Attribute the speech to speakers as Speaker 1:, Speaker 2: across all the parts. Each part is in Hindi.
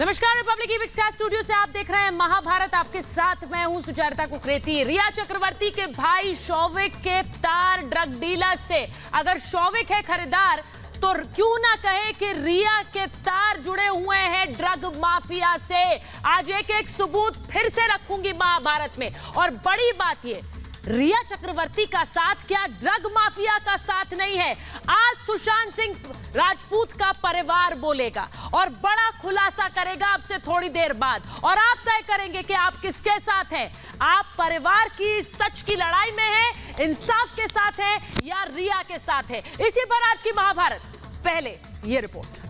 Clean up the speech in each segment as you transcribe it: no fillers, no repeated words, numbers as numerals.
Speaker 1: नमस्कार, रिपब्लिक ईविक्स का स्टूडियो से आप देख रहे हैं महाभारत। आपके साथ मैं हूं सुचरिता कुकरेती। रिया चक्रवर्ती के भाई शौविक के तार ड्रग डीलर से। अगर शौविक है खरीदार तो क्यों ना कहे कि रिया के तार जुड़े हुए हैं ड्रग माफिया से। आज एक एक सबूत फिर से रखूंगी महाभारत में। और बड़ी बात ये, रिया चक्रवर्ती का साथ क्या ड्रग माफिया का साथ नहीं है। आज सुशांत सिंह राजपूत का परिवार बोलेगा और बड़ा खुलासा करेगा आपसे थोड़ी देर बाद। और आप तय करेंगे कि आप किसके साथ हैं। आप परिवार की सच की लड़ाई में हैं, इंसाफ के साथ हैं या रिया के साथ हैं। इसी पर आज की महाभारत। पहले ये रिपोर्ट।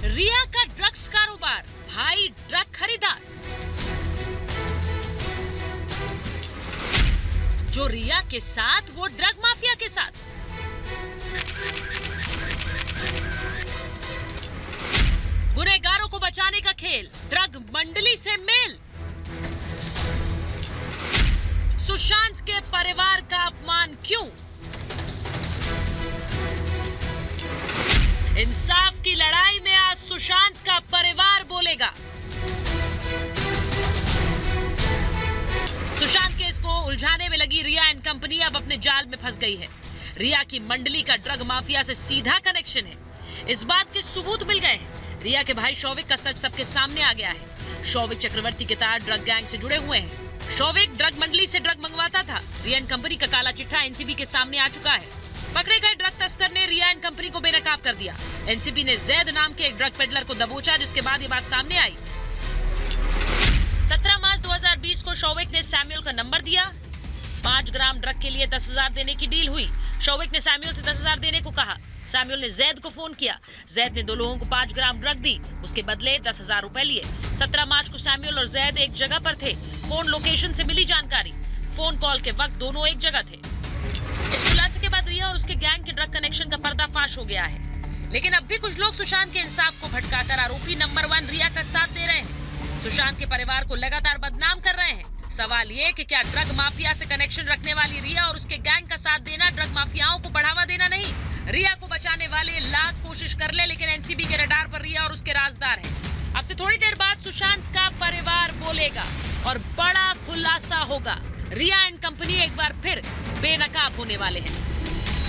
Speaker 1: रिया का ड्रग्स कारोबार, भाई ड्रग खरीदार। जो रिया के साथ वो ड्रग माफिया के साथ। गुनहगारों को बचाने का खेल, ड्रग मंडली से मेल। सुशांत के परिवार का अपमान क्यों। इंसाफ की लड़ाई में आज सुशांत का परिवार बोलेगा। सुशांत केस को उलझाने में लगी रिया एंड कंपनी अब अपने जाल में फंस गई है। रिया की मंडली का ड्रग माफिया से सीधा कनेक्शन है। इस बात के सबूत मिल गए हैं। रिया के भाई शौविक का सच सबके सामने आ गया है। शौविक चक्रवर्ती के तार ड्रग गैंग से जुड़े हुए हैं। शौविक ड्रग मंडली से ड्रग मंगवाता था। रिया एंड कंपनी का काला चिट्ठा एनसीबी के सामने आ चुका है। पकड़े गए ड्रग तस्कर ने रिया एंड कंपनी को बेनकाब कर दिया। एनसीबी ने जैद नाम के एक ड्रग पेडलर को दबोचा, जिसके बाद ये बात सामने आई। 17 मार्च 2020 को शौविक ने सैमुअल का नंबर दिया। 5 ग्राम ड्रग के लिए 10,000 देने की डील हुई। शौविक ने सैमुअल से 10,000 देने को कहा। सैमुअल ने जैद को फोन किया। जैद ने दो लोगों को 5 ग्राम ड्रग दी, उसके बदले 10,000 रुपए लिए। 17 मार्च को सैमुअल और जैद एक जगह पर थे। फोन लोकेशन से मिली जानकारी, फोन कॉल के वक्त दोनों एक जगह थे। इस खुलासे के बाद रिया और उसके गैंग के ड्रग कनेक्शन का पर्दाफाश हो गया है। लेकिन अब भी कुछ लोग सुशांत के इंसाफ को भटकाकर आरोपी नंबर 1 रिया का साथ दे रहे हैं। सुशांत के परिवार को लगातार बदनाम कर रहे हैं। सवाल ये कि क्या ड्रग माफिया से कनेक्शन रखने वाली रिया और उसके गैंग का साथ देना ड्रग माफियाओं को बढ़ावा देना नहीं। रिया को बचाने वाले लाख कोशिश कर ले, लेकिन एनसीबी के रडार पर रिया और उसके राजदार हैं। अब से थोड़ी देर बाद सुशांत का परिवार बोलेगा और बड़ा खुलासा होगा। रिया एंड कंपनी एक बार फिर बेनकाब होने वाले हैं।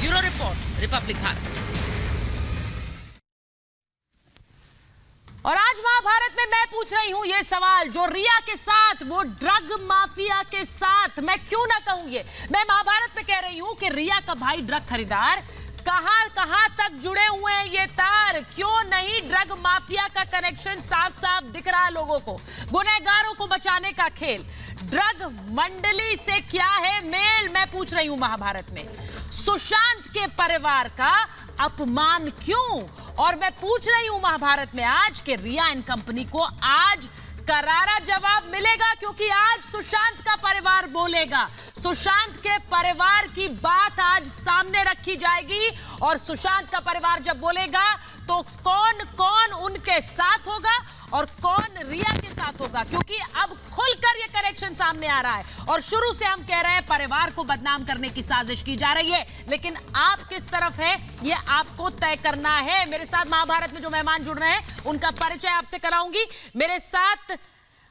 Speaker 1: Bureau report, Republic Bharat. और आज महाभारत में मैं पूछ रही हूं ये सवाल, जो रिया के साथ वो ड्रग माफिया के साथ, मैं क्यों ना कहूं ये। मैं महाभारत में कह रही हूं कि रिया का भाई ड्रग खरीदार, कहां तक जुड़े हुए हैं ये तार। क्यों नहीं ड्रग माफिया का कनेक्शन साफ साफ दिख रहा है लोगों को। गुनहगारों को बचाने का खेल, ड्रग मंडली से क्या है मेल, मैं पूछ रही हूं महाभारत में। सुशांत के परिवार का अपमान क्यों। और मैं पूछ रही हूं महाभारत में आज के रिया एंड कंपनी को आज करारा जवाब मिलेगा, क्योंकि आज सुशांत का परिवार बोलेगा। सुशांत के परिवार की बात आज सामने रखी जाएगी। और सुशांत का परिवार जब बोलेगा तो कौन कौन उनके साथ होगा और कौन रिया के साथ होगा, क्योंकि अब खुलकर ये कनेक्शन सामने आ रहा है। और शुरू से हम कह रहे हैं परिवार को बदनाम करने की साजिश की जा रही है, लेकिन आप किस तरफ है ये आपको तय करना है। मेरे साथ महाभारत में जो मेहमान जुड़ रहे हैं उनका परिचय आपसे कराऊंगी। मेरे साथ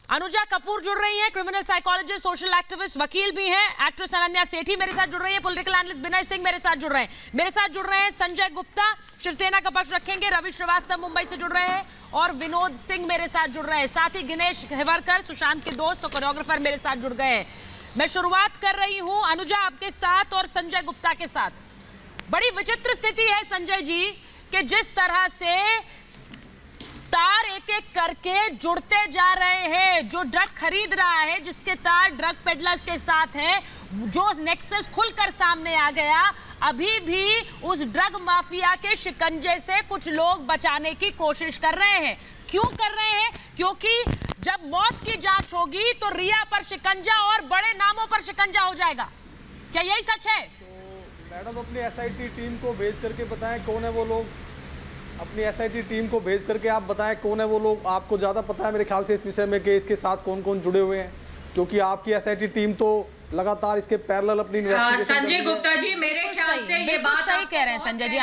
Speaker 1: अनुजा कपूर जुड़ रही हैं, क्रिमिनल साइकोलॉजिस्ट, सोशल एक्टिविस्ट, वकील भी हैं। एक्ट्रेस अनन्या सेठी मेरे साथ जुड़ रही है। पॉलिटिकल एनालिस्ट विनय सिंह मेरे साथ जुड़ रहे हैं। मेरे साथ जुड़ रहे हैं संजय गुप्ता, शिवसेना का पक्ष रखेंगे। रवि श्रीवास्तव मुंबई से जुड़ रहे हैं और विनोद सिंह मेरे साथ जुड़ रहे हैं। साथ ही दिनेश हेवरकर, सुशांत के दोस्त और कोरियोग्राफर मेरे साथ जुड़ गए हैं। मैं शुरुआत कर रही हूं अनुजा आपके साथ और संजय गुप्ता के साथ। बड़ी विचित्र स्थिति है संजय जी कि जिस तरह से तार एक एक करके जुड़ते जा रहे हैं। जो ड्रग खरीद रहा है, जिसके तार ड्रग पेडलर्स के साथ हैं, जो नेक्सस खुलकर सामने आ गया, अभी भी उस ड्रग माफिया के शिकंजे से कुछ लोग बचाने की कोशिश कर रहे हैं। क्यों कर रहे हैं? क्योंकि जब मौत की जांच होगी तो रिया पर शिकंजा और बड़े नामों पर शिकंजा हो जाएगा। क्या यही सच है?
Speaker 2: तो मैडम अपनी एसआईटी टीम को भेज करके बताएं कौन है वो लोग। अपनी एसआईटी टीम को भेज करके आप बताएं कौन है वो लोग। आपको ज़्यादा पता है मेरे ख्याल से इस विषय में कि इसके साथ कौन कौन जुड़े हुए हैं। क्योंकि आपकी एसआईटी टीम तो लगातार इसके पैरेलल अपनी इन्वेस्टिगेशन
Speaker 3: संजय गुप्ता जी, मेरे ख्याल से ये बात
Speaker 1: सही कह रहे हैं संजय जी।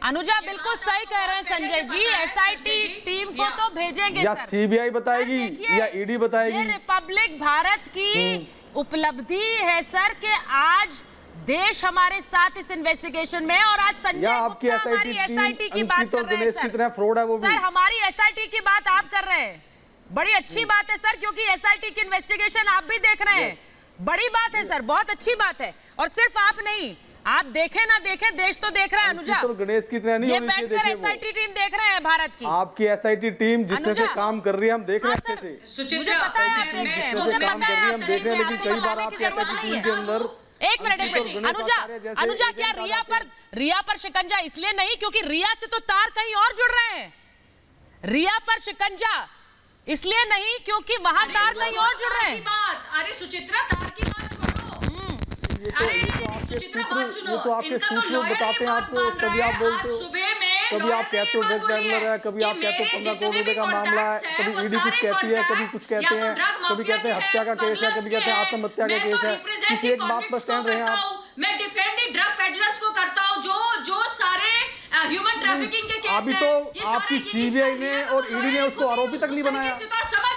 Speaker 1: अनुजा बिल्कुल सही कह रहे हैं संजय जी। एसआईटी टीम को तो भेजेंगे
Speaker 2: या
Speaker 1: सर,
Speaker 2: सीबीआई बताएगी या ईडी बताएगी।
Speaker 1: ये रिपब्लिक भारत की उपलब्धि है सर कि आज देश हमारे साथ इस इन्वेस्टिगेशन में, और आज संजय गुप्ता हमारी एसआईटी की बात कर रहे हैं सर।
Speaker 2: कितना फ्रॉड है वो भी।
Speaker 1: सर हमारी एसआईटी की बात आप कर रहे हैं, बड़ी अच्छी बात है सर, क्योंकि एसआईटी की इन्वेस्टिगेशन आप भी देख रहे हैं, बड़ी बात है सर, बहुत अच्छी बात है। और सिर्फ आप नहीं, आप देखें ना देखें, देश तो देख रहा है। अनुजा
Speaker 2: तो गणेश की तरह नहीं
Speaker 1: ये
Speaker 2: होनी चाहिए,
Speaker 1: बैठकर
Speaker 2: देखिए वो।
Speaker 1: एसआईटी टीम देख रहे हैं भारत की,
Speaker 2: आपकी एसआईटी टीम जितने से
Speaker 1: अनुजा।
Speaker 2: काम कर रही है हम देख रहे हैं
Speaker 1: हाँ,
Speaker 2: अच्छे से।
Speaker 1: मुझे पता है आप देखते हैं, मुझे
Speaker 2: काम
Speaker 1: पता
Speaker 2: कर
Speaker 1: है
Speaker 2: रही है
Speaker 1: आप
Speaker 2: हम देख रहे हैं, लेकिन
Speaker 1: देखते
Speaker 2: कई
Speaker 1: हैं,
Speaker 2: बार
Speaker 1: आपको
Speaker 2: आपकी
Speaker 1: बताने की
Speaker 2: एसआईटी
Speaker 1: जरूरत
Speaker 2: टीम के
Speaker 1: नहीं है।
Speaker 2: अंदर
Speaker 1: एक मिनट अनुजा क्या रिया पर शिकंजा इसलिए नहीं क्योंकि रिया से तो तार कहीं और जुड़ रहे हैं। रिया पर शिकंजा इसलिए नहीं क्योंकि वहां तार कहीं और जुड़ रहे हैं।
Speaker 3: अरे सुचित्रा, तार की बात छोड़ो। अरे सुचित्रा, बात सुनो,
Speaker 2: ये तो आपके
Speaker 3: इनका तो
Speaker 2: सूत्र
Speaker 3: लॉयर
Speaker 2: बताते हैं आपको, कभी आप बोलते हो, कभी आप कहते हो ड्रग पैडलर है, कभी आप कहते हो 15 करोड़ रुपए का मामला है, कभी ईडी कुछ कहती है, कभी कुछ कहते हैं, कभी कहते हैं हत्या का केस है, कभी कहते हैं आत्महत्या का केस है। किसी एक बात पर स्टैंड रहे आप।
Speaker 3: मैं डिफेंड ड्रग पेडलर्स को करता हूँ, जो सारे ह्यूमन ट्रैफिकिंग के केस
Speaker 2: अभी तो आपकी सीबीआई ने और ईडी ने उसको आरोपी तक नहीं बनाया।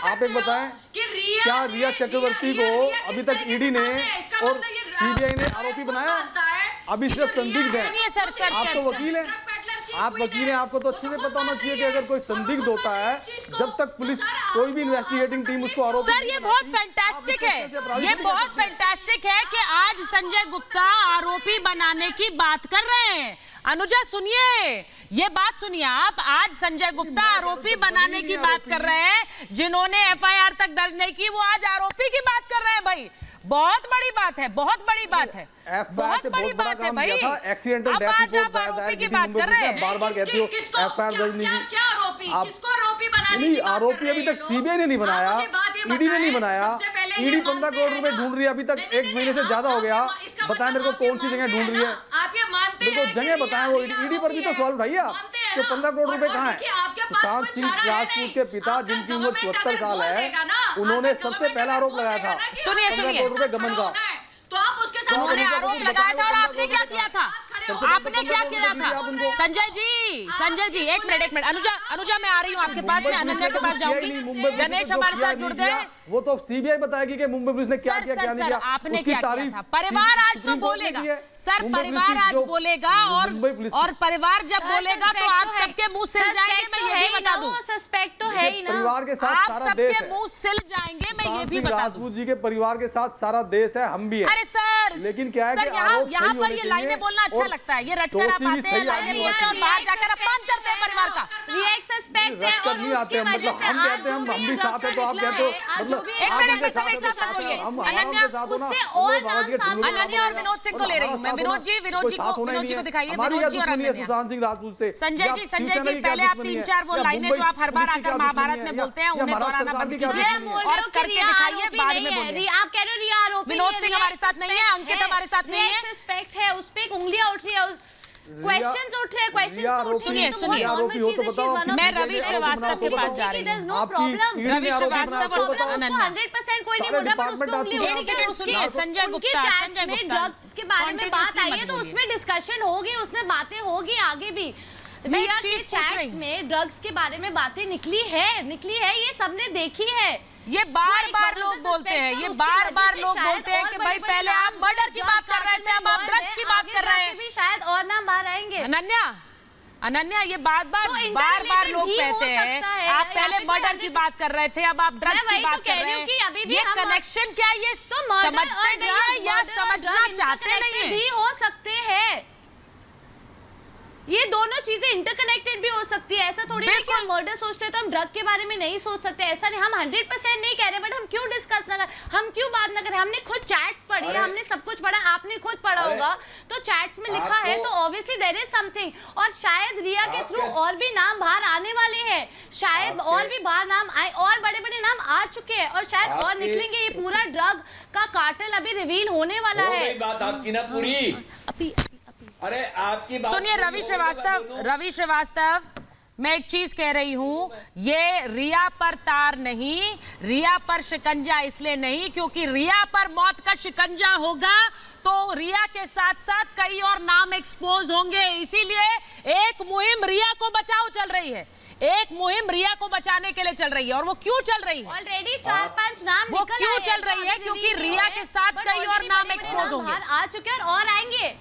Speaker 2: आप एक बताएं, क्या रिया चक्रवर्ती को अभी तक ईडी ने और सीबीआई ने आरोपी बनाया? अभी सिर्फ संदिग्ध है।
Speaker 1: सुनिए सर,
Speaker 2: आप तो वकील हैं, आप वकील हैं, आपको तो अच्छे से पता होना चाहिए कि अगर कोई संदिग्ध होता है, जब तक पुलिस कोई भी इन्वेस्टिगेटिंग टीम उसको आरोपी
Speaker 1: सर ये बहुत फैंटास्टिक है, ये बहुत फैंटास्टिक है कि आज संजय गुप्ता आरोपी बनाने की बात कर रहे हैं। अनुजा सुनिए, ये बात सुनिए आप, आज संजय गुप्ता आरोपी बनाने की बात कर रहे हैं। जिन्होंने एफआईआर तक दर्ज नहीं की वो आज आरोपी की बात कर रहे हैं। भाई बहुत बड़ी बात है, बहुत बड़ी बात है, बहुत बड़ी बात है भाई।
Speaker 2: एक्सीडेंटल
Speaker 1: अब आज आप आरोपी की बात कर रहे हैं।
Speaker 2: बार-बार कहती हो एफआईआर दर्ज नहीं की।
Speaker 3: क्या आरोपी, किसको आरोपी बनाने
Speaker 2: नहीं,
Speaker 3: की बात
Speaker 2: आरोपी
Speaker 3: कर
Speaker 2: अभी
Speaker 3: रहे
Speaker 2: तक
Speaker 3: हो?
Speaker 2: सीबीआई ने नहीं बनाया,
Speaker 3: आप मुझे बात ये
Speaker 2: ईडी ने नहीं
Speaker 3: बताएं,
Speaker 2: बनाया।
Speaker 3: सबसे पहले ये
Speaker 2: ईडी 15
Speaker 3: मानते
Speaker 2: करोड़
Speaker 3: हैं
Speaker 2: रुपए
Speaker 3: ना?
Speaker 2: ढूंढ रही है अभी तक,
Speaker 3: नहीं,
Speaker 2: एक महीने से ज्यादा हो गया।
Speaker 3: इसका
Speaker 2: बताएं मेरे को
Speaker 3: मतलब
Speaker 2: कौन सी जगह ढूंढ रही है?
Speaker 3: आप ये मानते
Speaker 2: देखो
Speaker 3: हैं
Speaker 2: जगह बताएं, वो ईडी पर भी तो सवाल उठाइए आप कि 15 करोड़ रुपए कहाँ है? सुशांत सिंह राजपूत के पिता जिनकी उम्र 74 साल है, उन्होंने सबसे पहला आरोप लगाया था
Speaker 1: सुनिए
Speaker 2: 15 करोड़ रुपए गबन का।
Speaker 3: तो आप उसके साथ
Speaker 1: उन्होंने आरोप लगाया था और आपने क्या किया था? आपने क्या किया था? संजय जी एक मिनट अनुजा मैं आ रही हूँ आपके पास, मैं अनन्या के पास जाऊंगी। गणेश हमारे साथ जुड़ गए।
Speaker 2: वो तो सीबीआई बताएगी कि मुंबई पुलिस ने क्या किया क्या नहीं किया।
Speaker 1: आपने क्या किया था? परिवार आज तो बोलेगा सर, परिवार आज बोलेगा और परिवार जब बोलेगा तो आप सबके मुंह सिल जाएंगे, मैं ये भी बता दूं।
Speaker 4: सस्पेक्ट तो है ही ना,
Speaker 2: परिवार के साथ
Speaker 1: आप
Speaker 2: सारा देश
Speaker 1: सबके
Speaker 2: है।
Speaker 1: मुंह सिल जाएंगे, मैं ये भी बता दूं।
Speaker 2: राजपूत जी के परिवार के साथ सारा देश है, हम भी है।
Speaker 1: अरे सर,
Speaker 2: लेकिन क्या है
Speaker 1: सर
Speaker 2: कि
Speaker 1: यहाँ
Speaker 2: आरोप सही
Speaker 1: पर
Speaker 2: होने
Speaker 1: ये
Speaker 2: चाहिए
Speaker 1: लाइनें बोलना अच्छा
Speaker 2: और
Speaker 1: लगता है, ये रटकर आप
Speaker 2: दोषी भी
Speaker 1: आते हैं,
Speaker 2: सही
Speaker 1: लाइनें
Speaker 2: आदमी
Speaker 1: बोलते हैं और बाहर जाकर अपमान करते हैं परिवार का।
Speaker 4: रिएक्ट सस्पेक्ट है
Speaker 2: रट कर
Speaker 4: और
Speaker 2: नहीं आते
Speaker 4: उसकी
Speaker 2: हैं,
Speaker 4: वजह
Speaker 2: मतलब
Speaker 4: से
Speaker 2: हम
Speaker 4: आज
Speaker 2: कहते हैं हम
Speaker 4: जो
Speaker 2: भी
Speaker 4: भी
Speaker 2: साथ है तो आप
Speaker 4: निकला
Speaker 2: कहते हो,
Speaker 4: है, आज
Speaker 2: मतलब
Speaker 4: जो भी
Speaker 1: एक
Speaker 2: आप
Speaker 1: मिनट
Speaker 2: उनके
Speaker 1: में सब
Speaker 2: साथ
Speaker 1: एक साथ मत बोलिए।
Speaker 2: हम
Speaker 1: अनन्या,
Speaker 2: के साथ हो ना,
Speaker 4: उससे
Speaker 2: हम
Speaker 4: और
Speaker 2: लोग बाबा जी के
Speaker 4: नाम
Speaker 2: ढूंढने
Speaker 1: अनन्या और
Speaker 2: वाले
Speaker 1: विनोद सिंह को ले रही हूँ मैं।
Speaker 2: हमारा
Speaker 1: विनोद जी
Speaker 2: साथ होना ही
Speaker 1: को
Speaker 2: नहीं
Speaker 1: दिखाइए,
Speaker 2: है। हमारी
Speaker 1: विनोद जी और
Speaker 2: क्या दुश्मनी है
Speaker 1: अनन्या।
Speaker 2: सुशांत सिंह राजपूत से?
Speaker 1: संजय
Speaker 2: या
Speaker 1: जी
Speaker 2: शिवसेना की क्या
Speaker 1: पहले आप
Speaker 2: दुश्मनी है?
Speaker 1: 3-4 वो
Speaker 2: या
Speaker 1: लाइनें
Speaker 2: मुंबई
Speaker 1: जो आप हर बार
Speaker 2: पुलिस की
Speaker 1: आकर
Speaker 2: क्या
Speaker 1: महाभारत
Speaker 2: दुश्मनी
Speaker 1: में
Speaker 2: है?
Speaker 1: बोलते हैं
Speaker 2: या
Speaker 1: उन्हें
Speaker 2: महाराष्ट्र
Speaker 1: दोहराना
Speaker 2: सरकार
Speaker 1: बंद
Speaker 2: की क्या
Speaker 1: कीजिए
Speaker 2: दुश्मनी है?
Speaker 1: और करके दिखाइए, बाद में बोलिए।
Speaker 4: आप कह रहे हो रिया आरोपी
Speaker 1: विनोद सिंह हमारे साथ नहीं है, अंकित हमारे साथ नहीं है।
Speaker 4: सस्पेक्ट है, उस पे उंगलियां उठ रही है, क्वेश्चन्स उठ रहे हैं, क्वेश्चन्स
Speaker 1: सुनिए
Speaker 2: आरोपी हो तो बताओ।
Speaker 1: मैं रवि श्रीवास्तव के पास जा रही हूँ। रवि श्रीवास्तव और अनन्या
Speaker 4: 100% कोई नहीं बोल रहा, बट उसको उंगली
Speaker 1: एक सेकंड सुनिए, संजय गुप्ता
Speaker 4: ड्रग्स के बारे में बात
Speaker 1: Continuously
Speaker 4: आई है तो
Speaker 1: मत बोलिए।
Speaker 4: उसमें डिस्कशन होगी, उसमें बातें होगी आगे भी।
Speaker 1: मैं एक
Speaker 4: रिया के
Speaker 1: चीज पूछ रही
Speaker 4: चैट्स
Speaker 1: हूँ।
Speaker 4: में ड्रग्स के बारे में बातें निकली है, ये सबने देखी है।
Speaker 1: ये बार बार लोग बोलते हैं, ये बार बार लोग बोलते हैं कि भाई पहले आप मर्डर की बात कर रहे थे, अब आप ड्रग्स की बात कर रहे हैं।
Speaker 4: भी शायद और नाम बाहर आएंगे।
Speaker 1: अनन्या ये बार बार लोग कहते हैं, आप पहले मर्डर की बात कर रहे थे, अब आप ड्रग्स की बात कर रहे हैं। ये कनेक्शन क्या, ये समझते नहीं है या समझना चाहते नहीं है?
Speaker 4: भी हो सकते हैं, ये दोनों चीजें इंटरकनेक्टेड भी हो सकती है। ऐसा थोड़ी है कि हम मर्डर सोचते हैं तो हम ड्रग के बारे में नहीं सोच सकते, ऐसा नहीं। हम 100% नहीं कह रहे, बट हम क्यों डिस्कस ना करें, हम क्यों बात ना करें? हमने खुद चैट्स पढ़ी है, हमने सब कुछ पढ़ा, आपने खुद पढ़ा होगा, तो चैट्स में लिखा है तो ऑब्वियसली देयर इज समथिंग। और शायद रिया के थ्रू और भी नाम बाहर आने वाले हैं, शायद और भी बाहर नाम आए, और बड़े बड़े नाम आ चुके हैं और शायद और निकलेंगे। ये पूरा ड्रग का कार्टेल अभी रिवील होने वाला है।
Speaker 5: बात आपकी ना पूरी,
Speaker 4: अभी
Speaker 5: अरे आपकी बात
Speaker 1: सुनिए रवि श्रीवास्तव, मैं एक चीज कह रही हूं, ये रिया पर तार नहीं, रिया पर शिकंजा इसलिए नहीं क्योंकि रिया पर मौत का शिकंजा होगा तो रिया के साथ साथ कई और नाम एक्सपोज होंगे। इसीलिए एक मुहिम रिया को बचाओ चल रही है, एक मुहिम रिया को बचाने के लिए चल रही है। और वो क्यों चल रही है?
Speaker 4: ऑलरेडी 4-5 नाम
Speaker 1: वो क्यों चल रही है? क्योंकि रिया के साथ कई और नाम एक्सपोज होंगे,
Speaker 4: आ चुके हैं और आएंगे।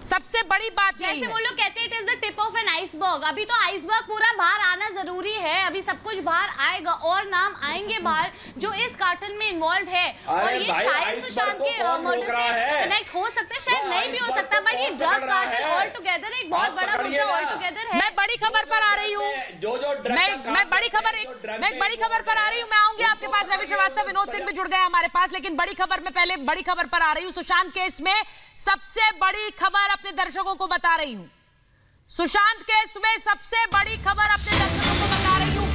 Speaker 1: सबसे बड़ी बात यही है,
Speaker 4: वो लोग कहते हैं it is the tip of an iceberg. अभी तो आइसबर्ग पूरा बाहर आना जरूरी है, अभी सब कुछ बाहर आएगा और नाम आएंगे बाहर जो इस कार्टन में इन्वॉल्व है। और ये शायद सुशांत के मर्डर से कनेक्ट हो सकता है, शायद नहीं भी हो सकता, बट ये ड्रग कार्टल ऑल टुगेदर एक बहुत बड़ा मुद्दा ऑल टुगेदर है।
Speaker 1: मैं बड़ी खबर पर आ रही हूँ, मैं बड़ी खबर पर आ रही हूँ। मैं आऊंगी आपके पास, रवि श्रीवास्तव, विनोद सिंह भी जुड़ गए हमारे पास, लेकिन बड़ी खबर में पहले बड़ी खबर पर आ रही हूँ। सुशांत केस में सबसे बड़ी खबर अपने दर्शकों को बता रही हूं, सुशांत केस में सबसे बड़ी खबर अपने दर्शकों को बता रही हूं।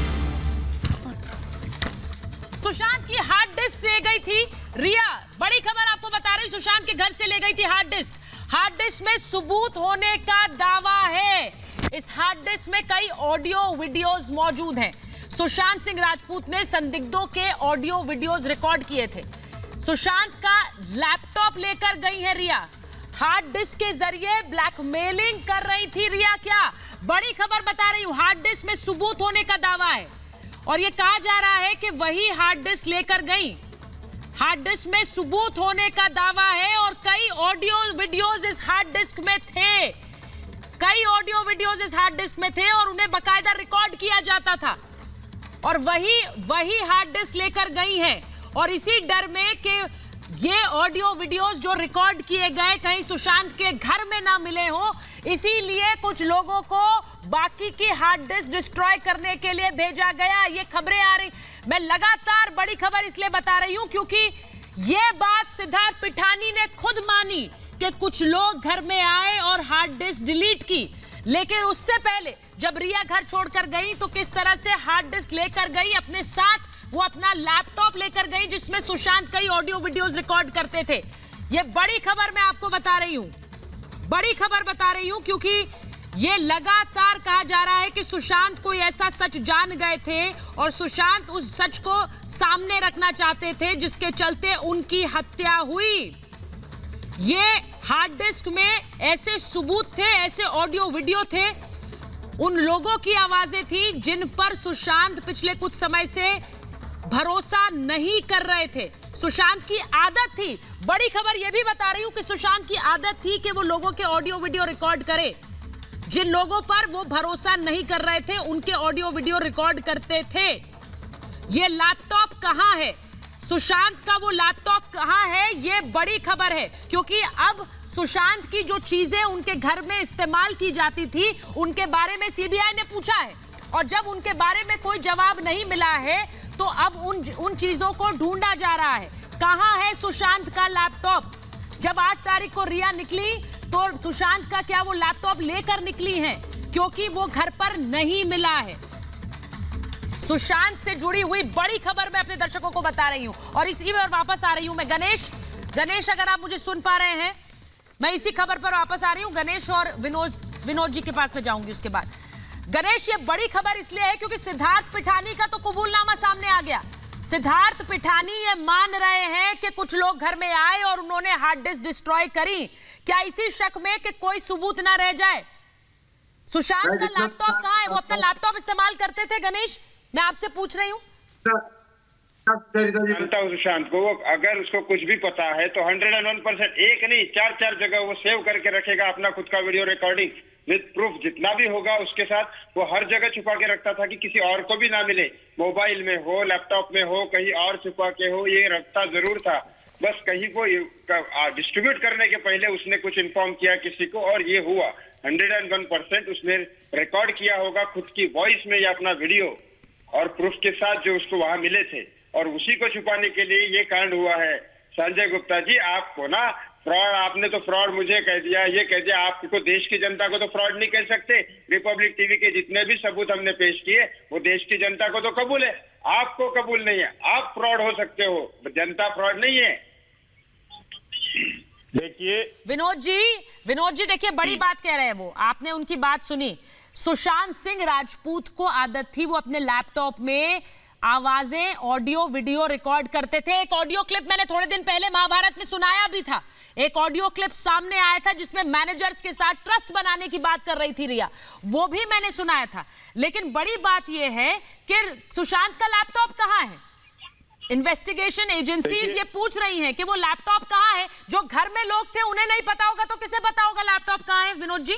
Speaker 1: सुशांत की हार्ड डिस्क ले गई थी रिया, बड़ी खबर आपको बता रही हूं, सुशांत के घर से ले गई थी हार्ड डिस्क। हार्ड डिस्क में सबूत होने का दावा है। इस हार्ड डिस्क में कई ऑडियो वीडियोस मौजूद हैं। सुशांत सिंह राजपूत ने संदिग्धों के ऑडियो वीडियोस रिकॉर्ड किए थे। सुशांत का लैपटॉप लेकर गई है रिया, हार्ड डिस्क के जरिए ब्लैकमेलिंग कर रही थी रिया। क्या बड़ी खबर बता रही हूं, हार्ड डिस्क में सबूत होने का दावा है और यह कहा जा रहा है कि वही हार्ड डिस्क लेकर गई। हार्ड डिस्क में सबूत होने का दावा है और कई ऑडियो वीडियोस इस हार्ड डिस्क में थे, कई ऑडियो वीडियोस इस हार्ड डिस्क में थे और उन्हें बकायदा रिकॉर्ड किया जाता था और वही हार्ड डिस्क लेकर गई है। और इसी डर में कि ये ऑडियो वीडियोस जो रिकॉर्ड किए गए कहीं सुशांत के घर में ना मिले हो, इसीलिए कुछ लोगों को बाकी की हार्ड डिस्क डिस्ट्रॉय करने के लिए भेजा गया। ये खबरें आ रही, मैं लगातार बड़ी खबर इसलिए बता रही हूं क्योंकि ये बात सिद्धार्थ पिठानी ने खुद मानी कि कुछ लोग घर में आए और हार्ड डिस्क डिलीट की। लेकिन उससे पहले जब रिया घर छोड़कर गई तो किस तरह से हार्ड डिस्क लेकर गई अपने साथ, वो अपना लैपटॉप लेकर गई जिसमें सुशांत कई ऑडियो वीडियोस रिकॉर्ड करते थे। ये बड़ी खबर मैं आपको बता रही हूं, बड़ी खबर बता रही हूं क्योंकि ये लगातार कहा जा रहा है कि सुशांत कोई ऐसा सच जान गए थे और सुशांत उस सच को सामने रखना चाहते थे जिसके चलते उनकी हत्या हुई। ये हार्ड डिस्क में ऐसे सबूत थे, ऐसे ऑडियो वीडियो थे, उन लोगों की आवाजें थी जिन पर सुशांत पिछले कुछ समय से भरोसा नहीं कर रहे थे। सुशांत की आदत थी, बड़ी खबर यह भी बता रही हूं कि सुशांत की आदत थी कि वो लोगों के ऑडियो वीडियो रिकॉर्ड करे, जिन लोगों पर वो भरोसा नहीं कर रहे थे उनके ऑडियो वीडियो रिकॉर्ड करते थे। ये लैपटॉप कहां है, सुशांत का वो लैपटॉप कहां है, ये बड़ी खबर है क्योंकि अब सुशांत की जो चीजें उनके घर में इस्तेमाल की जाती थी उनके बारे में सीबीआई ने पूछा है और जब उनके बारे में कोई जवाब नहीं मिला है तो अब उन चीजों को ढूंढा जा रहा है। कहां है सुशांत का लैपटॉप? जब 8 तारीख को रिया निकली तो सुशांत का क्या वो लैपटॉप लेकर निकली हैं? क्योंकि वो घर पर नहीं मिला है। सुशांत से जुड़ी हुई बड़ी खबर मैं अपने दर्शकों को बता रही हूं और इसी में वापस आ रही हूं मैं। गणेश अगर आप मुझे सुन पा रहे हैं, मैं इसी खबर पर वापस आ रही हूं। गणेश और विनोद जी के पास में जाऊंगी उसके बाद। गणेश, ये बड़ी खबर इसलिए है क्योंकि सिद्धार्थ पिठानी का तो कबूलनामा सामने आ गया। सिद्धार्थ पिठानी ये मान रहे हैं कि कुछ लोग घर में आए और उन्होंने हार्ड डिस्क डिस्ट्रॉय करी। क्या इसी शक में कि कोई सबूत ना रह जाए? सुशांत का लैपटॉप कहाँ है? वो अपना लैपटॉप इस्तेमाल करते थे गणेश, मैं आपसे पूछ रही हूँ।
Speaker 5: सुशांत को अगर उसको कुछ भी पता है तो 101% एक नहीं 4 जगह वो सेव करके रखेगा अपना खुद का वीडियो रिकॉर्डिंग विद प्रूफ। जितना भी होगा उसके साथ वो हर जगह छुपा के रखता था कि किसी और को भी ना मिले, मोबाइल में हो, लैपटॉप में हो, कहीं और छुपा के हो, ये रखता जरूर था। बस कहीं को डिस्ट्रीब्यूट करने के पहले उसने कुछ इन्फॉर्म किया किसी को और ये हुआ। 101% उसने रिकॉर्ड किया होगा खुद की वॉइस में या अपना वीडियो और प्रूफ के साथ जो उसको वहां मिले थे और उसी को छुपाने के लिए ये कांड हुआ है। संजय गुप्ता जी, आपको ना फ्रॉड, आपने तो फ्रॉड मुझे कह दिया, ये कह दिया। आपको देश की जनता को तो फ्रॉड नहीं कह सकते। रिपब्लिक टीवी के जितने भी सबूत हमने पेश किए वो देश की जनता को तो कबूल है, आपको कबूल नहीं है। आप फ्रॉड हो सकते हो, जनता फ्रॉड नहीं है।
Speaker 2: देखिए
Speaker 1: विनोद जी देखिए बड़ी बात कह रहे हैं वो, आपने उनकी बात सुनी। सुशांत सिंह राजपूत को आदत थी वो अपने लैपटॉप में आवाजें, ऑडियो, वीडियो रिकॉर्ड करते थे। एक ऑडियो क्लिप मैंने थोड़े दिन पहले महाभारत में सुनाया भी था। एक ऑडियो क्लिप सामने आया था जिसमें मैनेजर्स के साथ ट्रस्ट बनाने की बात कर रही थी रिया, वो भी मैंने सुनाया था। लेकिन बड़ी बात यह है कि सुशांत का लैपटॉप कहां है? इन्वेस्टिगेशन एजेंसीज ये पूछ रही हैं कि वो लैपटॉप कहां है। जो घर में लोग थे उन्हें नहीं पता होगा तो किसे पता होगा लैपटॉप कहां है? विनोद जी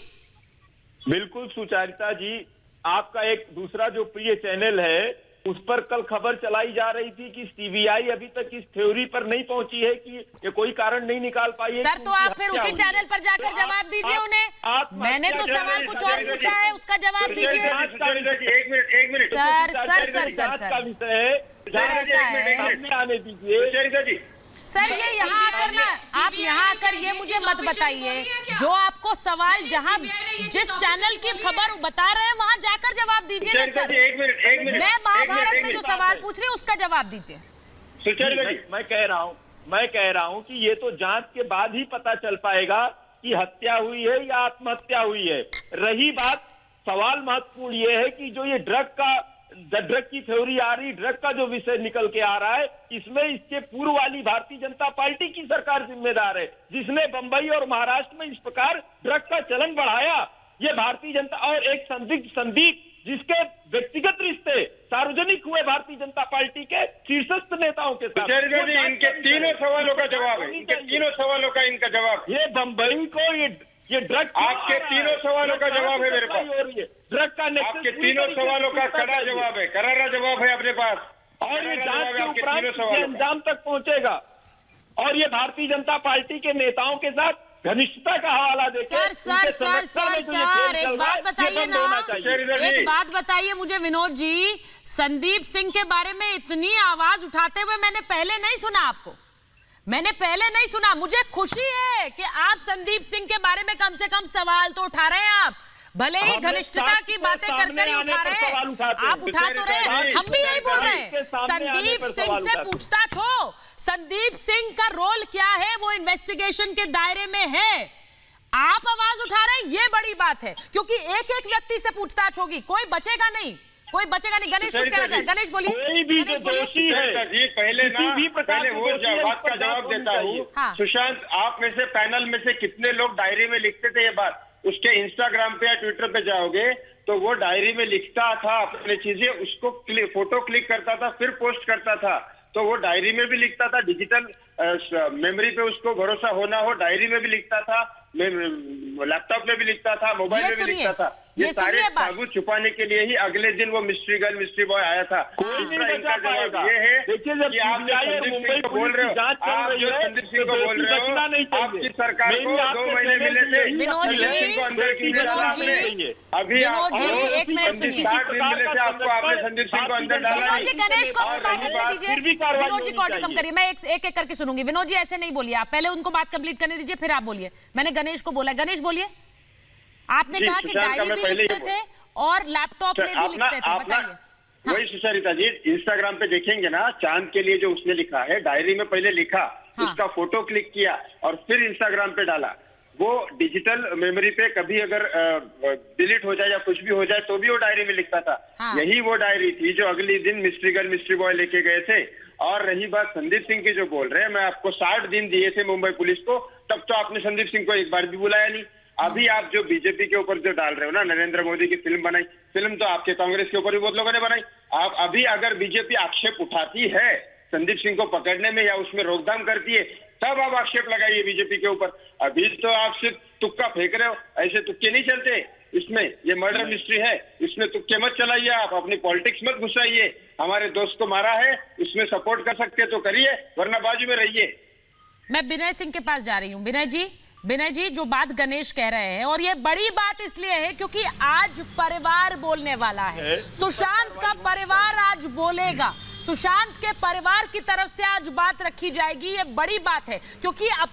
Speaker 6: बिल्कुल सुचारिता जी, आपका एक दूसरा जो प्रिय चैनल है उस पर कल खबर चलाई जा रही थी कि सीबीआई अभी तक इस थ्योरी पर नहीं पहुंची है कि ये कोई कारण नहीं निकाल पाई है।
Speaker 1: सर तो आप फिर उसी चैनल पर जाकर जवाब दीजिए उन्हें। मैंने तो सवाल कुछ और पूछा है, उसका जवाब दीजिए।
Speaker 5: एक minute
Speaker 1: sir sir sir sir
Speaker 6: का विषय है,
Speaker 1: सर ऐसा है
Speaker 6: आने दीजिए।
Speaker 1: सर ये यहाँ आकर ना, आप यहाँ आकर ये मुझे मत बताइए, जो आपको सवाल जहाँ जिस चैनल की खबर बता रहे हैं वहाँ जाकर जवाब दीजिए ना सर।
Speaker 5: एक मिनट
Speaker 1: मैं महाभारत में जो सवाल पूछ रही हूँ उसका जवाब दीजिए।
Speaker 6: मैं कह रहा हूँ कि ये तो जांच के बाद ही पता चल पाएगा कि हत्या हुई है या आत्महत्या हुई है। रही बात, सवाल महत्वपूर्ण ये है कि जो ये ड्रग की थ्योरी आ रही, ड्रग का जो विषय निकल के आ रहा है, इसमें इसके पूर्व वाली भारतीय जनता पार्टी की सरकार जिम्मेदार है, जिसने बंबई और महाराष्ट्र में इस प्रकार ड्रग का चलन बढ़ाया। ये भारतीय जनता और एक संदिग्ध जिसके व्यक्तिगत रिश्ते सार्वजनिक हुए भारतीय जनता पार्टी के शीर्षस्थ नेताओं के साथ।
Speaker 5: इनके तीनों सवालों का जवाब है, इनके तीनों सवालों का इनका जवाब।
Speaker 6: ये बंबई को ये ड्रग,
Speaker 5: आपके तीनों सवालों का जवाब है मेरे पास।
Speaker 6: ड्रग का
Speaker 5: आपके तीनों सवालों का कड़ा जवाब है, करारा जवाब है अपने पास।
Speaker 6: और ये जांच के उपरांत अंजाम तक पहुंचेगा। और ये भारतीय जनता पार्टी के नेताओं के साथ घनिष्ठता का हवाला देकर
Speaker 1: sir sir sir sir sir एक बात बताइए ना, एक बात बताइए मुझे विनोद जी, संदीप सिंह के बारे में इतनी आवाज उठाते हुए मैंने पहले नहीं सुना आपको, मैंने पहले नहीं सुना। मुझे खुशी है कि आप संदीप सिंह के बारे में कम से कम सवाल तो उठा रहे हैं। आप भले ही घनिष्ठता की बातें कर कर ही उठा रहे हैं, आप उठा तो रहे हैं, हम भी यही बोल रहे हैं। संदीप सिंह से पूछताछ हो, संदीप सिंह का रोल क्या है वो इन्वेस्टिगेशन के दायरे में है। आप आवाज उठा रहे हैं, ये बड़ी बात है, क्योंकि एक एक व्यक्ति से पूछताछ होगी, कोई बचेगा नहीं, कोई बचेगा नहीं। गणेश कुछ कहना चाहे, गणेश बोलिए।
Speaker 5: पहले वो बात का जवाब देता हूँ।
Speaker 1: हाँ।
Speaker 5: सुशांत, आप में से पैनल में से कितने लोग डायरी में लिखते थे ये बात? उसके इंस्टाग्राम पे या ट्विटर पे जाओगे तो वो डायरी में लिखता था अपनी चीजें, उसको फोटो क्लिक करता था, फिर पोस्ट करता था। तो वो डायरी में भी लिखता था, डिजिटल मेमोरी पे उसको भरोसा होना हो, डायरी में भी लिखता था, लैपटॉप में भी लिखता था, मोबाइल में भी लिखता था। ये सारे सबूत छुपाने के लिए ही अगले दिन वो मिस्ट्री गर्ल, मिस्ट्री बॉय आया था। इनका जवाब ये है कि आप संदीप सिंह को बोल रहे हो, आप जो संदीप सिंह को बोल रहे हो, आपकी सरकार को 2 महीने मिले थे संदीप को अंदर की अभी
Speaker 1: एक मिनट सुनिए,
Speaker 5: 60 दिन मिले थे आपको, आपने संदीप सिंह को अंदर डाला।
Speaker 1: विनोद जी गणेश को अपनी बात करने दीजिए, विनोद जी को ऑडियो कम करिए, मैं एक एक करके सुनूंगी। विनोद जी ऐसे नहीं बोलिए, आप पहले उनको बात कंप्लीट करने दीजिए फिर आप बोलिए। मैंने गणेश को बोला, गणेश बोलिए। आपने कहा कि डायरी भी लिखते थे और लैपटॉप में भी लिखते थे, बताइए।
Speaker 5: वही सुचरिता जी, इंस्टाग्राम पे देखेंगे ना, चांद के लिए जो उसने लिखा है, डायरी में पहले लिखा, उसका फोटो क्लिक किया और फिर इंस्टाग्राम पे डाला। वो डिजिटल मेमोरी पे कभी अगर डिलीट हो जाए या कुछ भी हो जाए तो भी वो डायरी में लिखता था। यही वो डायरी थी जो अगले दिन मिस्ट्री गर्ल, मिस्ट्री बॉय लेके गए थे। और रही बात संदीप सिंह की जो बोल रहे हैं, मैं आपको 60 दिन दिए थे मुंबई पुलिस को, तब तो आपने संदीप सिंह को एक बार भी बुलाया नहीं। अभी आप जो बीजेपी के ऊपर जो डाल रहे हो ना, नरेंद्र मोदी की फिल्म बनाई, फिल्म तो आपके कांग्रेस के ऊपर भी बहुत लोगों ने बनाई। आप अभी अगर बीजेपी आक्षेप उठाती है संदीप सिंह को पकड़ने में या उसमें रोकथाम करती है, तब आप आक्षेप लगाइए बीजेपी के ऊपर। अभी तो आप सिर्फ तुक्का फेंक रहे हो, ऐसे तुक्के नहीं चलते इसमें। ये मर्डर मिस्ट्री है, इसमें तुक्के मत चलाइए, आप अपनी पॉलिटिक्स मत घुसाइए। हमारे दोस्त को मारा है, इसमें सपोर्ट कर सकते तो करिए, वरना बाजू में रहिए।
Speaker 1: मैं विनय सिंह के पास जा रही हूँ। विनय जी जो बात गणेश कह रहे हैं, और ये बड़ी बात इसलिए है क्योंकि आज परिवार बोलने वाला है। सुशांत का परिवार आज बोलेगा, सुशांत के परिवार की तरफ से आज बात रखी जाएगी। ये बड़ी बात है क्योंकि अब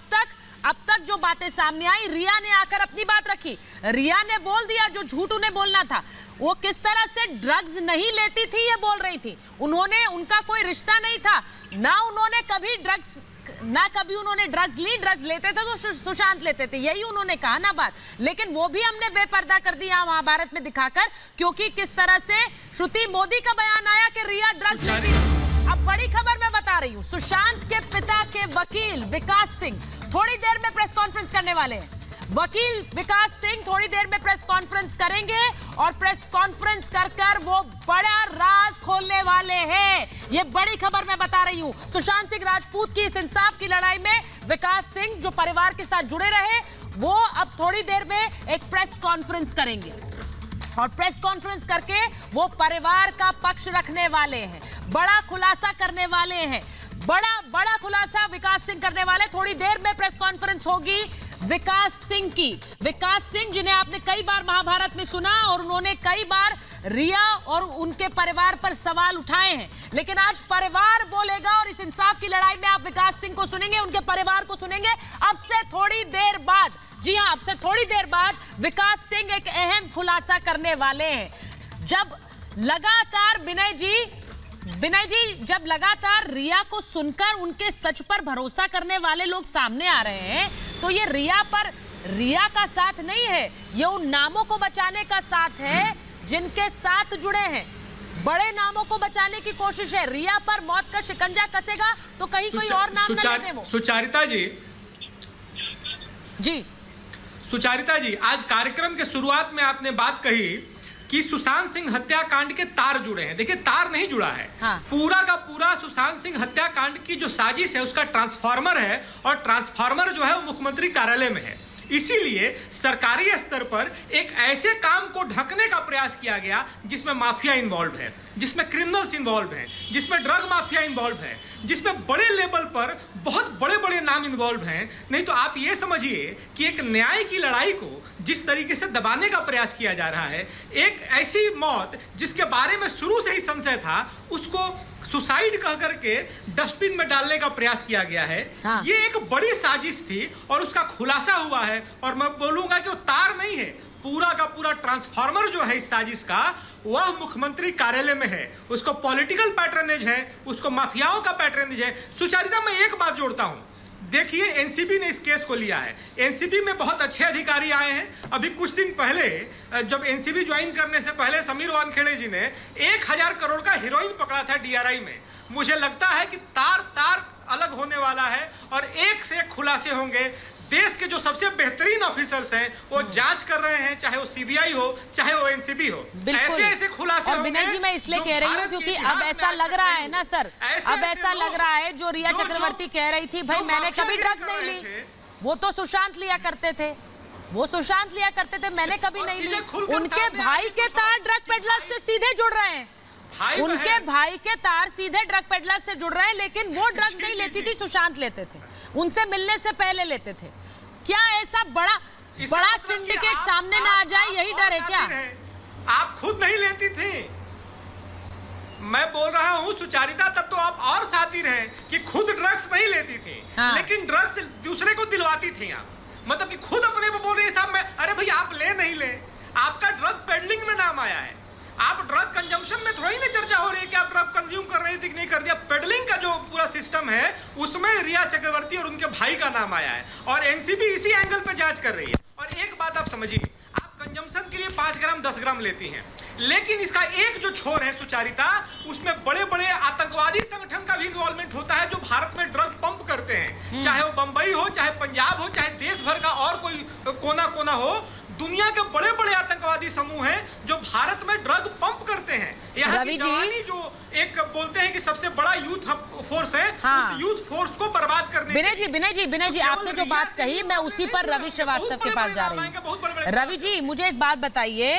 Speaker 1: तक जो बातें सामने आई, रिया ने आकर अपनी बात रखी, रिया ने बोल दिया जो झूठ उन्हें बोलना था। वो किस तरह से ड्रग्स नहीं लेती थी ये बोल रही थी, उन्होंने, उनका कोई रिश्ता नहीं था, ना उन्होंने कभी ड्रग्स ना कभी उन्होंने ड्रग्स ली, ड्रग्स लेते थे तो सुशांत लेते थे, यही उन्होंने कहा ना बात। लेकिन वो भी हमने बेपर्दा कर दिया महाभारत में दिखाकर, क्योंकि किस तरह से श्रुति मोदी का बयान आया कि रिया ड्रग्स लेती। अब बड़ी खबर मैं बता रही हूँ, सुशांत के पिता के वकील विकास सिंह थोड़ी देर में प्रेस कॉन्फ्रेंस करने वाले हैं। वकील विकास सिंह थोड़ी देर में प्रेस कॉन्फ्रेंस करेंगे और प्रेस कॉन्फ्रेंस कर वो बड़ा राज खोलने वाले हैं। ये बड़ी खबर मैं बता रही हूं। सुशांत सिंह राजपूत की इस इंसाफ की लड़ाई में विकास सिंह जो परिवार के साथ जुड़े रहे, वो अब थोड़ी देर में एक प्रेस कॉन्फ्रेंस करेंगे और प्रेस कॉन्फ्रेंस करके वो परिवार का पक्ष रखने वाले हैं, बड़ा खुलासा करने वाले हैं, बड़ा खुलासा विकास सिंह करने वाले। थोड़ी देर में प्रेस कॉन्फ्रेंस होगी विकास सिंह की। विकास सिंह जिन्हें आपने कई बार महाभारत में सुना और उन्होंने कई बार रिया और उनके परिवार पर सवाल उठाए हैं, लेकिन आज परिवार बोलेगा और इस इंसाफ की लड़ाई में आप विकास सिंह को सुनेंगे, उनके परिवार को सुनेंगे। अब से थोड़ी देर बाद, जी हां, अब से थोड़ी देर बाद विकास सिंह एक अहम खुलासा करने वाले हैं। जब लगातार विनय जी जब लगातार रिया को सुनकर उनके सच पर भरोसा करने वाले लोग सामने आ रहे हैं, तो ये रिया का साथ नहीं है, ये उन नामों को बचाने का साथ है जिनके साथ जुड़े हैं। बड़े नामों को बचाने की कोशिश है। रिया पर मौत का शिकंजा कसेगा तो कहीं कोई और नाम न लेते वो।
Speaker 7: सुचारिता जी, आज कार्यक्रम के शुरुआत में आपने बात कही कि सुशांत सिंह हत्याकांड के तार जुड़े हैं। देखिए, तार नहीं जुड़ा है। हाँ। पूरा का पूरा सुशांत सिंह हत्याकांड की जो साजिश है उसका ट्रांसफार्मर है, और ट्रांसफार्मर जो है वो मुख्यमंत्री कार्यालय में है। इसीलिए सरकारी स्तर पर एक ऐसे काम को ढकने का प्रयास किया गया जिसमें माफिया इन्वॉल्व है, जिसमें क्रिमिनल्स इन्वॉल्व हैं, जिसमें ड्रग माफिया इन्वॉल्व है, जिसमें बड़े लेवल पर बहुत बड़े बड़े नाम इन्वॉल्व हैं। नहीं तो आप ये समझिए कि एक न्याय की लड़ाई को जिस तरीके से दबाने का प्रयास किया जा रहा है, एक ऐसी मौत जिसके बारे में शुरू से ही संशय था, उसको सुसाइड कह करके डस्टबिन में डालने का प्रयास किया गया है। हाँ। ये एक बड़ी साजिश थी और उसका खुलासा हुआ है। और मैं बोलूंगा कि वो तार नहीं है, पूरा का पूरा ट्रांसफार्मर जो है इस साजिश का, वह मुख्यमंत्री कार्यालय में है। उसको पॉलिटिकल पैटर्नेज है, उसको माफियाओं का पैटर्नेज है। सुचारिता, मैं एक बात जोड़ता हूं, देखिए एनसीबी ने इस केस को लिया है। एनसीबी में बहुत अच्छे अधिकारी आए हैं। अभी कुछ दिन पहले जब एनसीबी ज्वाइन करने से पहले समीर वानखेड़े जी ने 1000 करोड़ का हीरोइन पकड़ा था डीआरआई में। मुझे लगता है कि तार अलग होने वाला है और एक से एक खुलासे होंगे। देश के जो सबसे बेहतरीन ऑफिसर्स हैं वो जांच कर रहे हैं, चाहे वो सीबीआई हो चाहे वो एनसीबी हो। ऐसे खुलासे
Speaker 1: होंगे। विनय जी, मैं इसलिए कह रही हूँ क्योंकि अब ऐसा लग रहा है ना सर, अब ऐसा लग रहा है जो रिया चक्रवर्ती कह रही थी, भाई मैंने कभी ड्रग्स नहीं ली, वो तो सुशांत लिया करते थे, मैंने कभी नहीं ली। उनके भाई के तार ड्रग पेडलर्स से सीधे जुड़ रहे हैं, उनके भाई के तार सीधे ड्रग पेडलर से जुड़ रहे हैं, लेकिन वो ड्रग्स नहीं लेती थी, सुशांत लेते थे, उनसे मिलने से पहले लेते थे। क्या ऐसा बड़ा सिंडिकेट सामने ना आ जाए, यही डर है क्या?
Speaker 7: आप खुद नहीं लेती थी, मैं बोल रहा हूँ सुचारिता, तब तो आप और साथी रहे कि खुद ड्रग्स नहीं लेती थी। हाँ। लेकिन ड्रग्स दूसरे को दिलवाती थी आप, मतलब कि खुद अपने को बोल रही साहब मैं, अरे भाई आप ले नहीं ले, आपका ड्रग पेडलिंग में नाम आया है। आप ड्रग कंजम्पशन में थोड़ी ना चर्चा हो रही है कि आप ड्रग कंज्यूम कर रही थी कि नहीं कर दिया। पेडलिंग का जो पूरा सिस्टम है उसमें रिया चक्रवर्ती और उनके भाई का नाम आया है और एनसीबी इसी एंगल पे जांच कर रही है। और एक बात आप समझिए, आप कंजम्पशन के लिए 5 ग्राम 10 ग्राम लेती हैं, लेकिन इसका एक जो छोर है सुचारिता, उसमें बड़े बड़े आतंकवादी संगठन का भी इन्वॉल्वमेंट होता है जो भारत में ड्रग पंप करते हैं, चाहे वो बंबई हो, चाहे पंजाब हो, चाहे देश भर का और कोई कोना हो। दुनिया के बड़े बड़े आतंकवादी समूह हैं जो भारत में ड्रग पंप करते हैं। यहाँ की जवानी जो एक बोलते हैं कि सबसे बड़ा यूथ फोर्स है, हाँ। उस यूथ फोर्स को बर्बाद करने।
Speaker 1: विनय जी आपने जो बात कही, मैं उसी पर रवि श्रीवास्तव के पास जा रही हूँ। रवि जी, मुझे एक बात बताइए,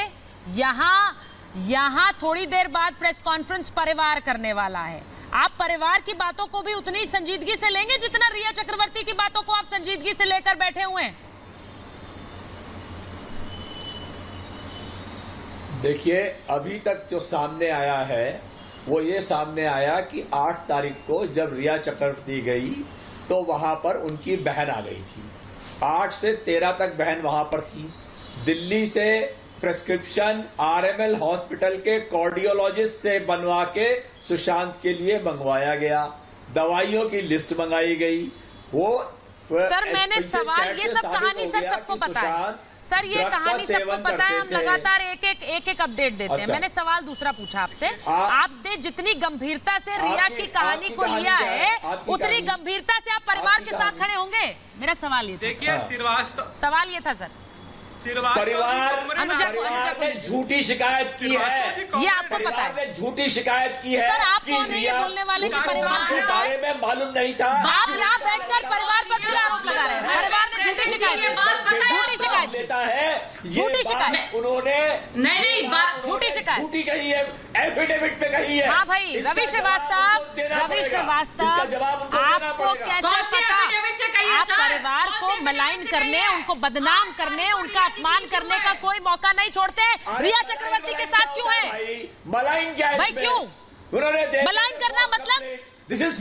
Speaker 1: यहाँ थोड़ी देर बाद प्रेस कॉन्फ्रेंस परिवार करने वाला है, आप परिवार की बातों को भी उतनी संजीदगी से लेंगे जितना रिया चक्रवर्ती की बातों को आप संजीदगी से लेकर बैठे हुए हैं?
Speaker 8: देखिए, अभी तक जो सामने आया है वो ये सामने आया कि 8 तारीख को जब रिया चक्रवर्ती गई तो वहां पर उनकी बहन आ गई थी। 8 से 13 तक बहन वहां पर थी। दिल्ली से प्रेस्क्रिप्शन आरएमएल हॉस्पिटल के कार्डियोलॉजिस्ट से बनवा के सुशांत के लिए मंगवाया गया। दवाइयों की लिस्ट मंगाई गई। वो
Speaker 1: सर मैंने सवाल, ये सब कहानी सर सबको पता है सर, ये कहानी सबको पता है, हम लगातार एक अपडेट देते हैं। मैंने सवाल दूसरा पूछा आपसे, आपने जितनी गंभीरता से रिया की कहानी को लिया है उतनी गंभीरता से आप परिवार के साथ खड़े होंगे? मेरा सवाल ये था।
Speaker 7: देखिए श्रीवास्तव,
Speaker 1: सवाल ये था सर,
Speaker 8: परिवार ने झूठी शिकायत की है,
Speaker 1: ये आपको पता है?
Speaker 8: झूठी शिकायत की है
Speaker 1: सर आप कौन है ये बोलने वाले कि परिवार झूठा है?
Speaker 8: में मालूम नहीं था।
Speaker 1: आप यहाँ बैठकर परिवार पर फिर आरोप लगा रहे हैं। परिवार ने झूठी शिकायत
Speaker 8: लेता है,
Speaker 1: झूठी शिकायत
Speaker 8: उन्होंने
Speaker 3: नहीं
Speaker 1: झूठी शिकायत
Speaker 8: झूठी कही है, एफिडेविट पे कही है।
Speaker 1: हाँ भाई रवि श्रीवास्तव, आपको कैसे पता? आप परिवार को मलाइन करने, उनको बदनाम करने, उनका अपमान करने का कोई मौका नहीं छोड़ते। रिया चक्रवर्ती के साथ क्यों है?
Speaker 8: मलाइन क्या है
Speaker 1: भाई क्यों? मलाइन करना मतलब,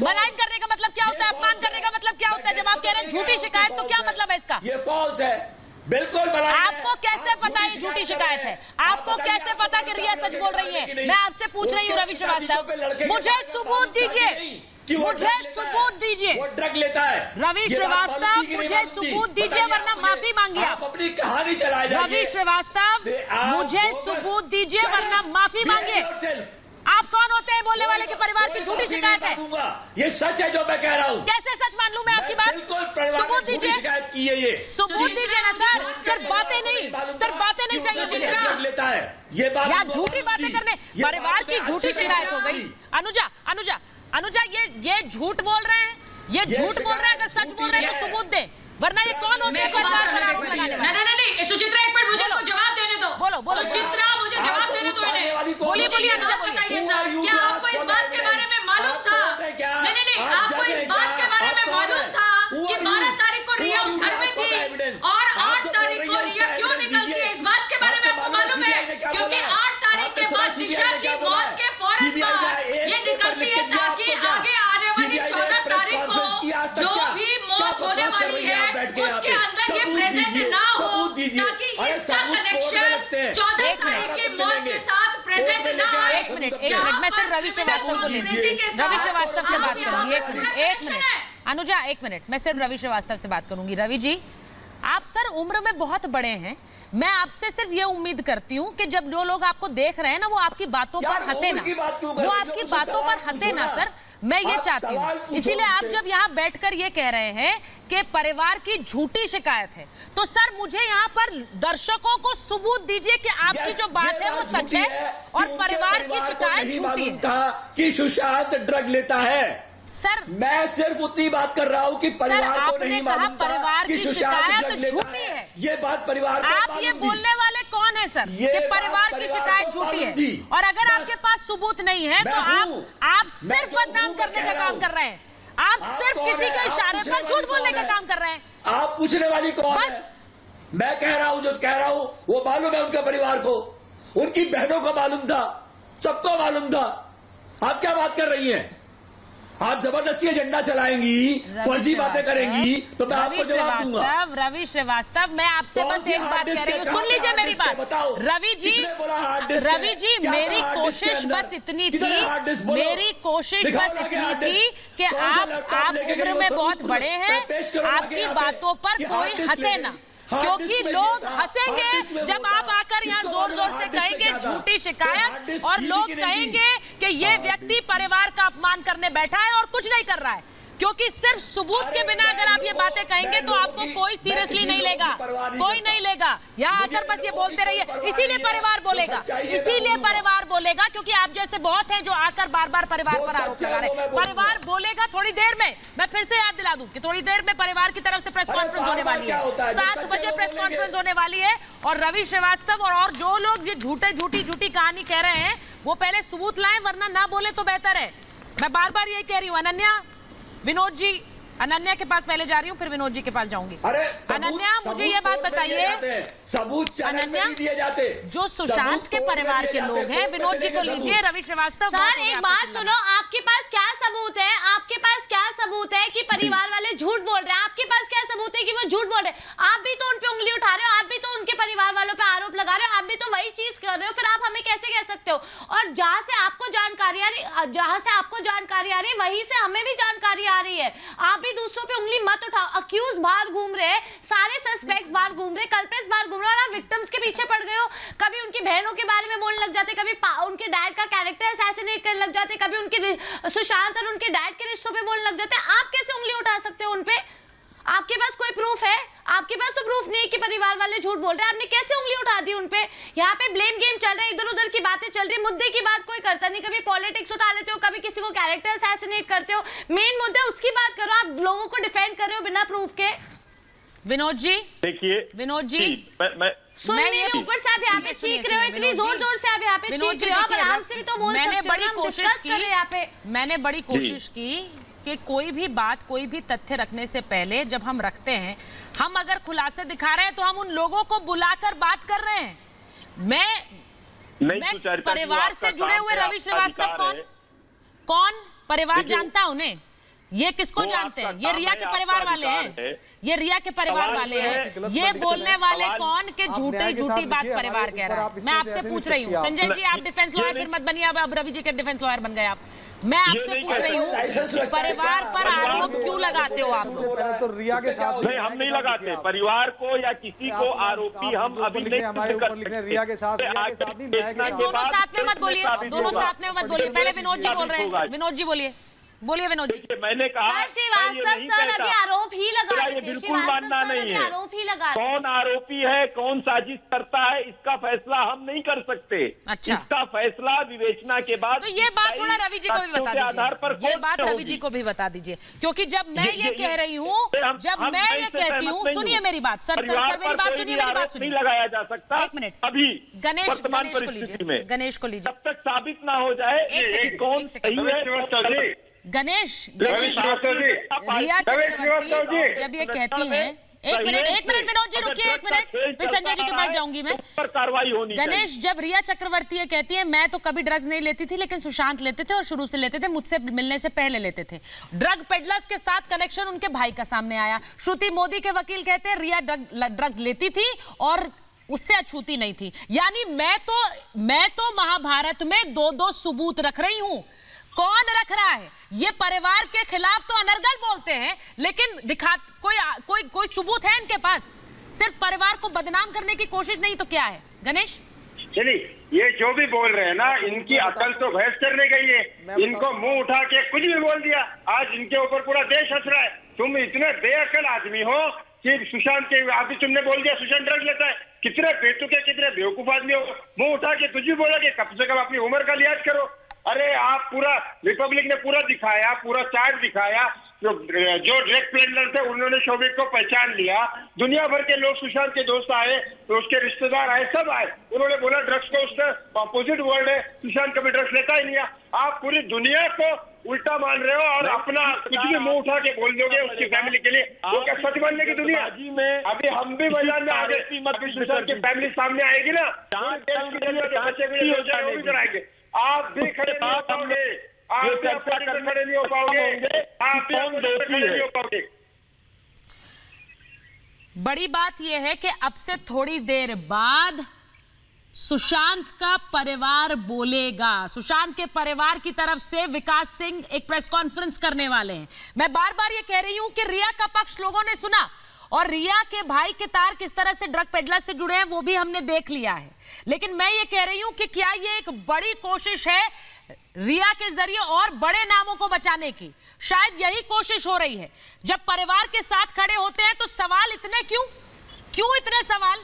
Speaker 1: मलाइन करने का मतलब क्या होता है? अपमान करने का मतलब क्या होता है? जब आप कह रहे हैं झूठी शिकायत तो क्या मतलब है इसका?
Speaker 8: ये फॉल्स है, बिल्कुल।
Speaker 1: आपको कैसे पता ये झूठी शिकायत है? आपको कैसे पता कि रिया सच बोल रही है? मैं आपसे पूछ रही हूँ रवि श्रीवास्तव, मुझे सबूत दीजिए, मुझे सबूत दीजिए।
Speaker 8: वो ड्रग लेता है
Speaker 1: रवि श्रीवास्तव, मुझे सबूत दीजिए वरना माफी मांगिए।
Speaker 8: आप अपनी कहानी चलाए जाइए।
Speaker 1: रवि श्रीवास्तव, मुझे सबूत दीजिए वरना माफी मांगिए। आप कौन होते हैं बोलने वाले के परिवार की झूठी शिकायत है?
Speaker 8: ये सच है जो मैं कह रहा हूँ।
Speaker 1: कैसे सच मान लूं मैं आपकी बात? सबूत दीजिए,
Speaker 8: शिकायत की है ये,
Speaker 1: सबूत दीजिए ना सर। सर बातें नहीं, सर बातें नहीं चाहिए मुझे।
Speaker 8: लेता है ये बात,
Speaker 1: या झूठी बातें करने, परिवार की झूठी शिकायत हो गई। अनुजा ये झूठ बोल रहे हैं, ये झूठ बोल रहे हैं। अगर सच बोल रहे हैं तो सबूत दे, वरना ये कौन होते हैं परिवार पर आरोप लगाने वाले?
Speaker 3: नहीं सुचित्रा एक मिनट मुझे जवाब देने दो।
Speaker 1: बोलो
Speaker 3: सुचित्रा मुझे जवाब देने दो इन्हें।
Speaker 1: बोलिए अनुजा बोलिए।
Speaker 3: बताइए सर, क्या आपको इस बात के बारे में मालूम था? नहीं आपको इस बात के बारे में मालूम था कि 12 तारीख को रिया उस घर में थी और 8 तारीख को रिया क्यों निकलती है? इस बात के बारे में आपको मालूम है? क्योंकि 8 तारीख के बाद दिशा की मौत के फौरन बाद ये निकलती है ताकि आगे आने वाली 14 तारीख को जो भी मौत होने वाली है उसके अंदर ये प्रेजेंट ना हो, ताकि इसका कनेक्शन 14 तारीख की मौत के साथ प्रेजेंट ना आए।
Speaker 1: एक मिनट मैं सिर्फ रवि श्रीवास्तव को रवि श्रीवास्तव से बात करूंगी। एक मिनट अनुजा, एक मिनट मैं सिर्फ रवि श्रीवास्तव से बात करूंगी। रवि जी, आप सर उम्र में बहुत बड़े हैं, मैं आपसे सिर्फ ये उम्मीद करती हूँ कि जब जो लोग आपको देख रहे हैं ना वो आपकी बातों पर हंसे ना, वो आपकी बातों पर हंसे ना सर, मैं ये चाहती हूँ। इसीलिए आप जब यहाँ बैठकर ये कह रहे हैं कि परिवार की झूठी शिकायत है, तो सर मुझे यहाँ पर दर्शकों को सबूत दीजिए कि आपकी जो बात है वो सच है और परिवार की शिकायत झूठी है।
Speaker 8: कि सुशांत ड्रग लेता है
Speaker 1: सर,
Speaker 8: मैं सिर्फ उतनी बात कर रहा हूँ कि परिवार को नहीं मालूम था
Speaker 1: परिवार की शिकायत झूठी है।
Speaker 8: ये बात परिवार को
Speaker 1: आप ये बोलने वाले कौन है सर कि परिवार की शिकायत झूठी है? और अगर आपके पास सबूत नहीं है तो आप सिर्फ बदनाम करने का काम कर रहे हैं। आप सिर्फ किसी के इशारे पर झूठ बोलने का काम कर रहे हैं।
Speaker 8: आप पूछने वाली कौन है? मैं कह रहा हूँ, जो कह रहा हूँ वो मालूम है उनके परिवार को, उनकी बहनों को मालूम था, सबको मालूम था। आप क्या बात कर रही हैं? आप जबरदस्ती एजेंडा चलाएंगी, फर्जी बातें करेंगी तो मैं आपको जवाब दूंगा।
Speaker 1: रवि श्रीवास्तव, मैं आपसे बस एक बात कह रही हूँ, सुन लीजिए मेरी बात। रवि जी मेरी कोशिश बस इतनी थी, कि आप उम्र में बहुत बड़े हैं, आपकी बातों पर कोई हंसे ना, क्योंकि लोग हंसेंगे जब आप आकर यहाँ जोर जोर से कहेंगे झूठी शिकायत, और लोग कहेंगे कि ये व्यक्ति परिवार का अपमान करने बैठा है और कुछ नहीं कर रहा है। क्योंकि सिर्फ सबूत के बिना अगर आप ये बातें कहेंगे तो आपको कोई सीरियसली नहीं लेगा, कोई नहीं लेगा। यहाँ आकर बस ये बोलते रहिए, इसीलिए परिवार बोलेगा, क्योंकि आप जैसे बहुत हैं जो आकर बार बार परिवार पर आरोप लगा रहे हैं। परिवार बोलेगा थोड़ी देर में। मैं फिर से याद दिला दूं कि थोड़ी देर में परिवार की तरफ से प्रेस कॉन्फ्रेंस होने वाली है, 7 बजे प्रेस कॉन्फ्रेंस होने वाली है। और रवि श्रीवास्तव और जो लोग ये झूठी कहानी कह रहे हैं वो पहले सबूत लाएं, वरना ना बोले तो बेहतर है। मैं बार बार यही कह रही हूँ। अनन्या, विनोद जी, अनन्या के पास पहले जा रही हूँ, फिर विनोद जी के पास जाऊंगी। अनन्या, मुझे ये बात बताइए, अनन्या, जो सुशांत के परिवार के लोग हैं, विनोद जी को लीजिए, रवि श्रीवास्तव।
Speaker 4: सर एक बात सुनो, आपके पास क्या सबूत है? आपके पास क्या सबूत सबूत है कि परिवार वाले झूठ बोल रहे हैं? आपके पास क्या सबूत है कि वो झूठ बोल रहे हैं? आप भी तो उन पे उंगली उठा रहे हो, आप भी तो उनके परिवार वालों पे आरोप लगा रहे हो, आप भी तो वही चीज कर रहे हो, फिर आप हमें कैसे कह सकते हो? और जहां से आपको जानकारी आ रही वहीं से हमें भी जानकारी आ रही है। आप भी दूसरों पे उंगली मत उठाओ। अक्यूज बाहर घूम रहे हैं, सारे सस्पेक्ट्स बाहर घूम रहे, कल्प्रिट्स बाहर घूम रहे और आप विक्टिम्स के पीछे पड़ गए हो। कभी उनकी बहनों के बारे में बोलने लग जाते, कभी उनके डैड का कैरेक्टर असैसिनेट करने लग जाते, कभी उनके सुशांत और उनके डैड के रिश्तों पे बोलने लग जाते हैं। आप कैसे उंगली उठा सकते हो उन पे? आपके पास कोई प्रूफ है? आपके पास तो प्रूफ नहीं है कि परिवार वाले झूठ बोल रहे हैं। आपने कैसे उंगली उठा दी उन पे? यहाँ पे ब्लेम गेम चल रहा है, इधर उधर की बातें चल रही है, मुद्दे की बात कोई करता नहीं। कभी पॉलिटिक्स उठा लेते हो, कभी किसी को कैरेक्टर असैसिनेट करते हो। मेन मुद्दा उसकी बात करो, आप लोगों को डिफेंड कर रहे हो बिना प्रूफ के।
Speaker 1: विनोद जी
Speaker 6: देखिए,
Speaker 1: विनोद जी
Speaker 4: मेरे ऊपर से आप यहाँ पे चीख रहे हो, इतनी जोर जोर से आप यहाँ पे चीख रहे हो, आप आराम से भी तो बोल सकते हो।
Speaker 1: मैंने बड़ी कोशिश की कि कोई भी बात, कोई भी तथ्य रखने से पहले जब हम रखते हैं, हम अगर खुलासे दिखा रहे हैं तो हम उन लोगों को बुलाकर बात कर रहे हैं। मैं परिवार से जुड़े हुए रवि श्रीवास्तव कौन परिवार जानता है उन्हें? ये किसको जानते हैं? ये रिया के परिवार वाले हैं, ये रिया के परिवार वाले हैं। ये बोलने वाले कौन के झूठी बात परिवार कह रहा है? मैं आपसे पूछ रही हूँ संजय जी, आप डिफेंस लॉयर फिर मत बनिए, अब रवि जी के डिफेंस लॉयर बन गए आप। मैं आपसे पूछ रही हूँ, परिवार पर आरोप क्यों लगाते हो आप लोग?
Speaker 2: तो रिया के साथ
Speaker 6: नहीं, हम नहीं लगाते परिवार को या किसी को आरोपी हम अभी नहीं कर सकते।
Speaker 2: रिया के साथ
Speaker 1: दोनों साथ में मत बोलिए, दोनों साथ में मत बोलिए। पहले विनोद जी बोल रहे हैं, विनोद जी बोलिए विनोद जी।
Speaker 6: मैंने कहा
Speaker 4: श्रीवास्तव सर अभी आरोप ही लगा रहे थे,
Speaker 6: बिल्कुल मानना नहीं है।
Speaker 4: आरोप ही लगा,
Speaker 6: कौन आरोपी है, कौन साजिश करता है, इसका फैसला हम नहीं कर सकते।
Speaker 1: अच्छा,
Speaker 6: इसका फैसला विवेचना के बाद।
Speaker 1: तो ये बात थोड़ा रवि जी को भी बता दीजिए, ये बात रवि जी को भी बता दीजिए, क्योंकि जब मैं ये कह रही हूँ, जब मैं ये कहती हूँ, सुनिए मेरी बात सर, मेरी बात सुनिए, मेरी बात सुनिए।
Speaker 6: लगाया जा सकता
Speaker 1: एक मिनट
Speaker 6: अभी
Speaker 1: गणेश
Speaker 6: को लीजिए,
Speaker 1: गणेश को लीजिए,
Speaker 6: जब तक साबित ना हो जाए कौन सही है।
Speaker 1: गणेश रिया चक्रवर्ती जब ये कहती हैं, एक मिनट विनोद जी रुकिए, एक मिनट, फिर संजय जी के पास जाऊंगी मैं।
Speaker 6: कार्रवाई होनी
Speaker 1: गणेश, जब रिया चक्रवर्ती ये कहती है मैं तो कभी ड्रग्स नहीं लेती थी, लेकिन सुशांत लेते थे और शुरू से लेते थे, मुझसे मिलने से पहले लेते थे। ड्रग पेडलर्स के साथ कनेक्शन उनके भाई का सामने आया। श्रुति मोदी के वकील कहते हैं रिया ड्रग्स लेती थी और उससे अछूती नहीं थी। यानी मैं तो महाभारत में दो सबूत रख रही हूं। कौन रख रहा है? ये परिवार के खिलाफ तो अनर्गल बोलते हैं, लेकिन कोई सबूत है इनके पास? सिर्फ परिवार को बदनाम करने की कोशिश नहीं तो क्या है? गणेश
Speaker 5: चलिए, ये जो भी बोल रहे हैं ना, इनकी अकल तो बहस करने गई है। इनको मुंह उठा के कुछ भी बोल दिया, आज इनके ऊपर पूरा देश हंस रहा है। तुम इतने बेअकल आदमी हो कि सुशांत के अभी तुमने बोल दिया सुशांत ड्रग लेता है। कितने बेतुके, कितने बेवकूफ आदमी हो, मुंह उठा के कुछ भी बोला कि कम से कम अपनी उम्र का लिहाज करो। अरे आप पूरा रिपब्लिक ने पूरा दिखाया, पूरा चार्ट दिखाया। जो ड्रग पेडलर थे उन्होंने शोभित को पहचान लिया। दुनिया भर के लोग सुशांत के दोस्त आए, तो उसके रिश्तेदार आए, सब आए। उन्होंने बोला ड्रग्स को उसका अपोजिट वर्ड है, सुशांत कभी ड्रग्स लेता ही नहीं है। आप पूरी दुनिया को उल्टा मान रहे हो और अपना कुछ भी मुंह उठा के बोल दोगे उसकी फैमिली के लिए। वो क्या सच मानने की दुनिया? अभी हम भी मैदान में आगे, अभी सुशांत की फैमिली सामने आएगी ना, बच्चे भी कराएंगे। आप भी खड़े नहीं हो पाओगे, आप भी खड़े नहीं हो पाओगे, आप भी खड़े नहीं हो पाओगे।
Speaker 1: बड़ी बात यह है कि अब से थोड़ी देर बाद सुशांत का परिवार बोलेगा। सुशांत के परिवार की तरफ से विकास सिंह एक प्रेस कॉन्फ्रेंस करने वाले हैं। मैं बार बार ये कह रही हूं कि रिया का पक्ष लोगों ने सुना और रिया के भाई के तार किस तरह से ड्रग पेडलर से जुड़े हैं वो भी हमने देख लिया है। लेकिन मैं ये कह रही हूं कि क्या ये एक बड़ी कोशिश है रिया के जरिए और बड़े नामों को बचाने की? शायद यही कोशिश हो रही है। जब परिवार के साथ खड़े होते हैं तो सवाल इतने क्यों इतने सवाल?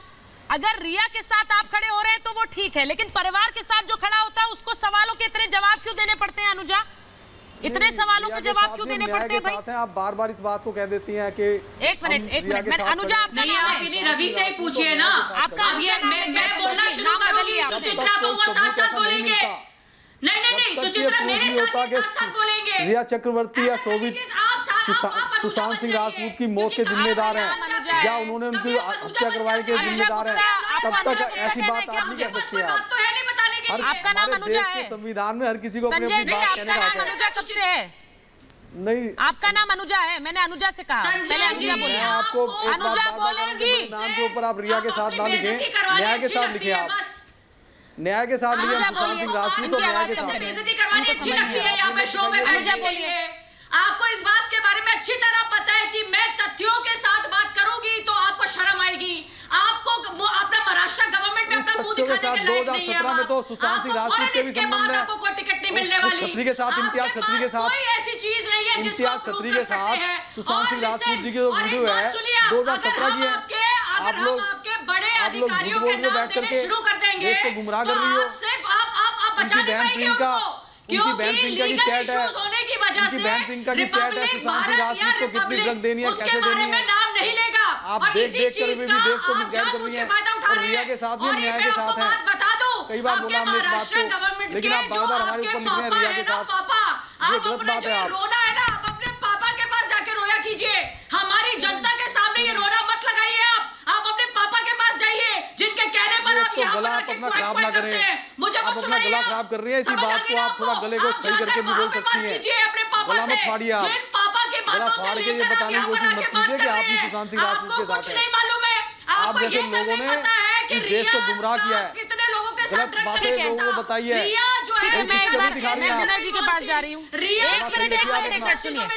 Speaker 1: अगर रिया के साथ आप खड़े हो रहे हैं तो वो ठीक है, लेकिन परिवार के साथ जो खड़ा होता है उसको सवालों के इतने जवाब क्यों देने पड़ते हैं? अनुजा, इतने सवालों के जवाब क्यों देने पड़ते हैं भाई?
Speaker 2: आप बार-बार इस बात को कह देती हैं कि
Speaker 1: एक मिनट मैं अनुजा, आपका नाम है?
Speaker 3: रवि से ही पूछिए ना,
Speaker 1: आपका
Speaker 3: मैं बोलना शुरू करूंगी, सुचित्रा तो वो साथ बोलेंगे। नहीं, सुचित्रा मेरे साथ बोलेंगे।
Speaker 2: रिया चक्रवर्ती या शोभित सुशांत सिंह राजपूत की मौत के जिम्मेदार हैं या उन्होंने उनकी हत्या करवाने के जिम्मेदार हैं, तब तक ऐसी बात आप नहीं कह सकते।
Speaker 1: आपका नाम अनुजा है?
Speaker 2: संविधान में हर किसी को
Speaker 1: संजय जी, आपका नाम अनुजा कब से है?
Speaker 2: नहीं,
Speaker 1: आपका नाम अनुजा है, मैंने अनुजा से कहा, पहले अनुजा बोलिए।
Speaker 2: आपको
Speaker 1: अनुजा बोलेंगी।
Speaker 2: नाम के ऊपर आप रिया के साथ ना लिखें, न्याय के साथ लिखिए। आप न्याय के साथ लिखिए, सुशांत सिंह राजपूत को न्याय के साथ।
Speaker 3: बेइज्जती करवानी अच्छी लगती है यहाँ पे शो में बैठने के लिए। आपको इस बात के बारे में अच्छी तरह पता है कि मैं तथ्यों के साथ बात करूंगी तो आपको शर्म आएगी। आपको अपना महाराष्ट्र गवर्नमेंट में अपना मुंह दिखाने के लायक नहीं है।
Speaker 2: 2017 में तो सुशांत सिंह राजपूत के भी संबंध में
Speaker 3: आपको कोई टिकट नहीं मिलने वाली।
Speaker 2: खत्री के साथ, इम्तियाज खत्री के साथ,
Speaker 3: कोई ऐसी चीज नहीं है
Speaker 2: इम्तियाज खत्री के साथ सुशांत सिंह राजपूत जी की जो वीडियो है 2017 की है। आप लोग
Speaker 3: आपके बड़े अधिकारियों
Speaker 2: झूठ
Speaker 3: के
Speaker 2: बोल
Speaker 3: नाम
Speaker 2: बैठ
Speaker 3: लेने
Speaker 2: करके
Speaker 3: शुरू कर देंगे
Speaker 2: देश को गुमराह कर रही हो।
Speaker 3: आप बचा नहीं पाएंगे उनको, क्योंकि लीगल इश्यूज होने की वजह से रिपब्लिक भारत या रिपब्लिक उसके बारे में नाम नहीं लेगा। और इसी चीज का आप जानबूझ के फायदा उठा रहे हैं। और ये मैं आपको बात बता दूं, आपके महाराष्ट्र गवर्नमेंट के जो आपके पापा है ना पापा, आप अपना जो ये रोना है ना, आप अपने पापा के पास जाके रोया कीजिए। हमारी जनता के सामने ये रोना मत लगाइए। आप अपने पापा के पास जाइए जिनके कहने पर आप यहाँ पर आके क्वाक करते हैं। मुझे मत सुनाइए।
Speaker 2: गला खराब कर रही है, इसी बात को आप थोड़ा गले को सही करके भी बोल सकती हैं।
Speaker 3: अपने पापा
Speaker 2: गला मत फाड़िए आप,
Speaker 3: जिन पापा की बातों से
Speaker 2: फाड़ के ये
Speaker 3: लेकर आप
Speaker 2: बताने की
Speaker 3: यहाँ पर
Speaker 2: कोशिश
Speaker 3: आके
Speaker 2: मत
Speaker 3: बात
Speaker 2: कीजिए
Speaker 3: कर
Speaker 2: कि
Speaker 3: रहे
Speaker 2: आप भी सुशांत सिंह
Speaker 3: हैं।
Speaker 2: राजपूत
Speaker 3: आपको
Speaker 2: के
Speaker 3: कुछ
Speaker 2: साथ
Speaker 3: नहीं मालूम है।
Speaker 2: आप
Speaker 3: आपको
Speaker 2: जैसे
Speaker 3: ये
Speaker 2: लोगों ने
Speaker 3: पता है कि
Speaker 2: इस देश को गुमराह किया है,
Speaker 3: कितने लोगों के साथ
Speaker 2: गलत बातें लोगों को बताई है।
Speaker 3: रिया जो है
Speaker 1: मैं एक बार
Speaker 2: दिखा रही
Speaker 1: मैं
Speaker 2: हैं।
Speaker 1: विनय जी के पास जा रही हूँ। एक मिनट सुनिए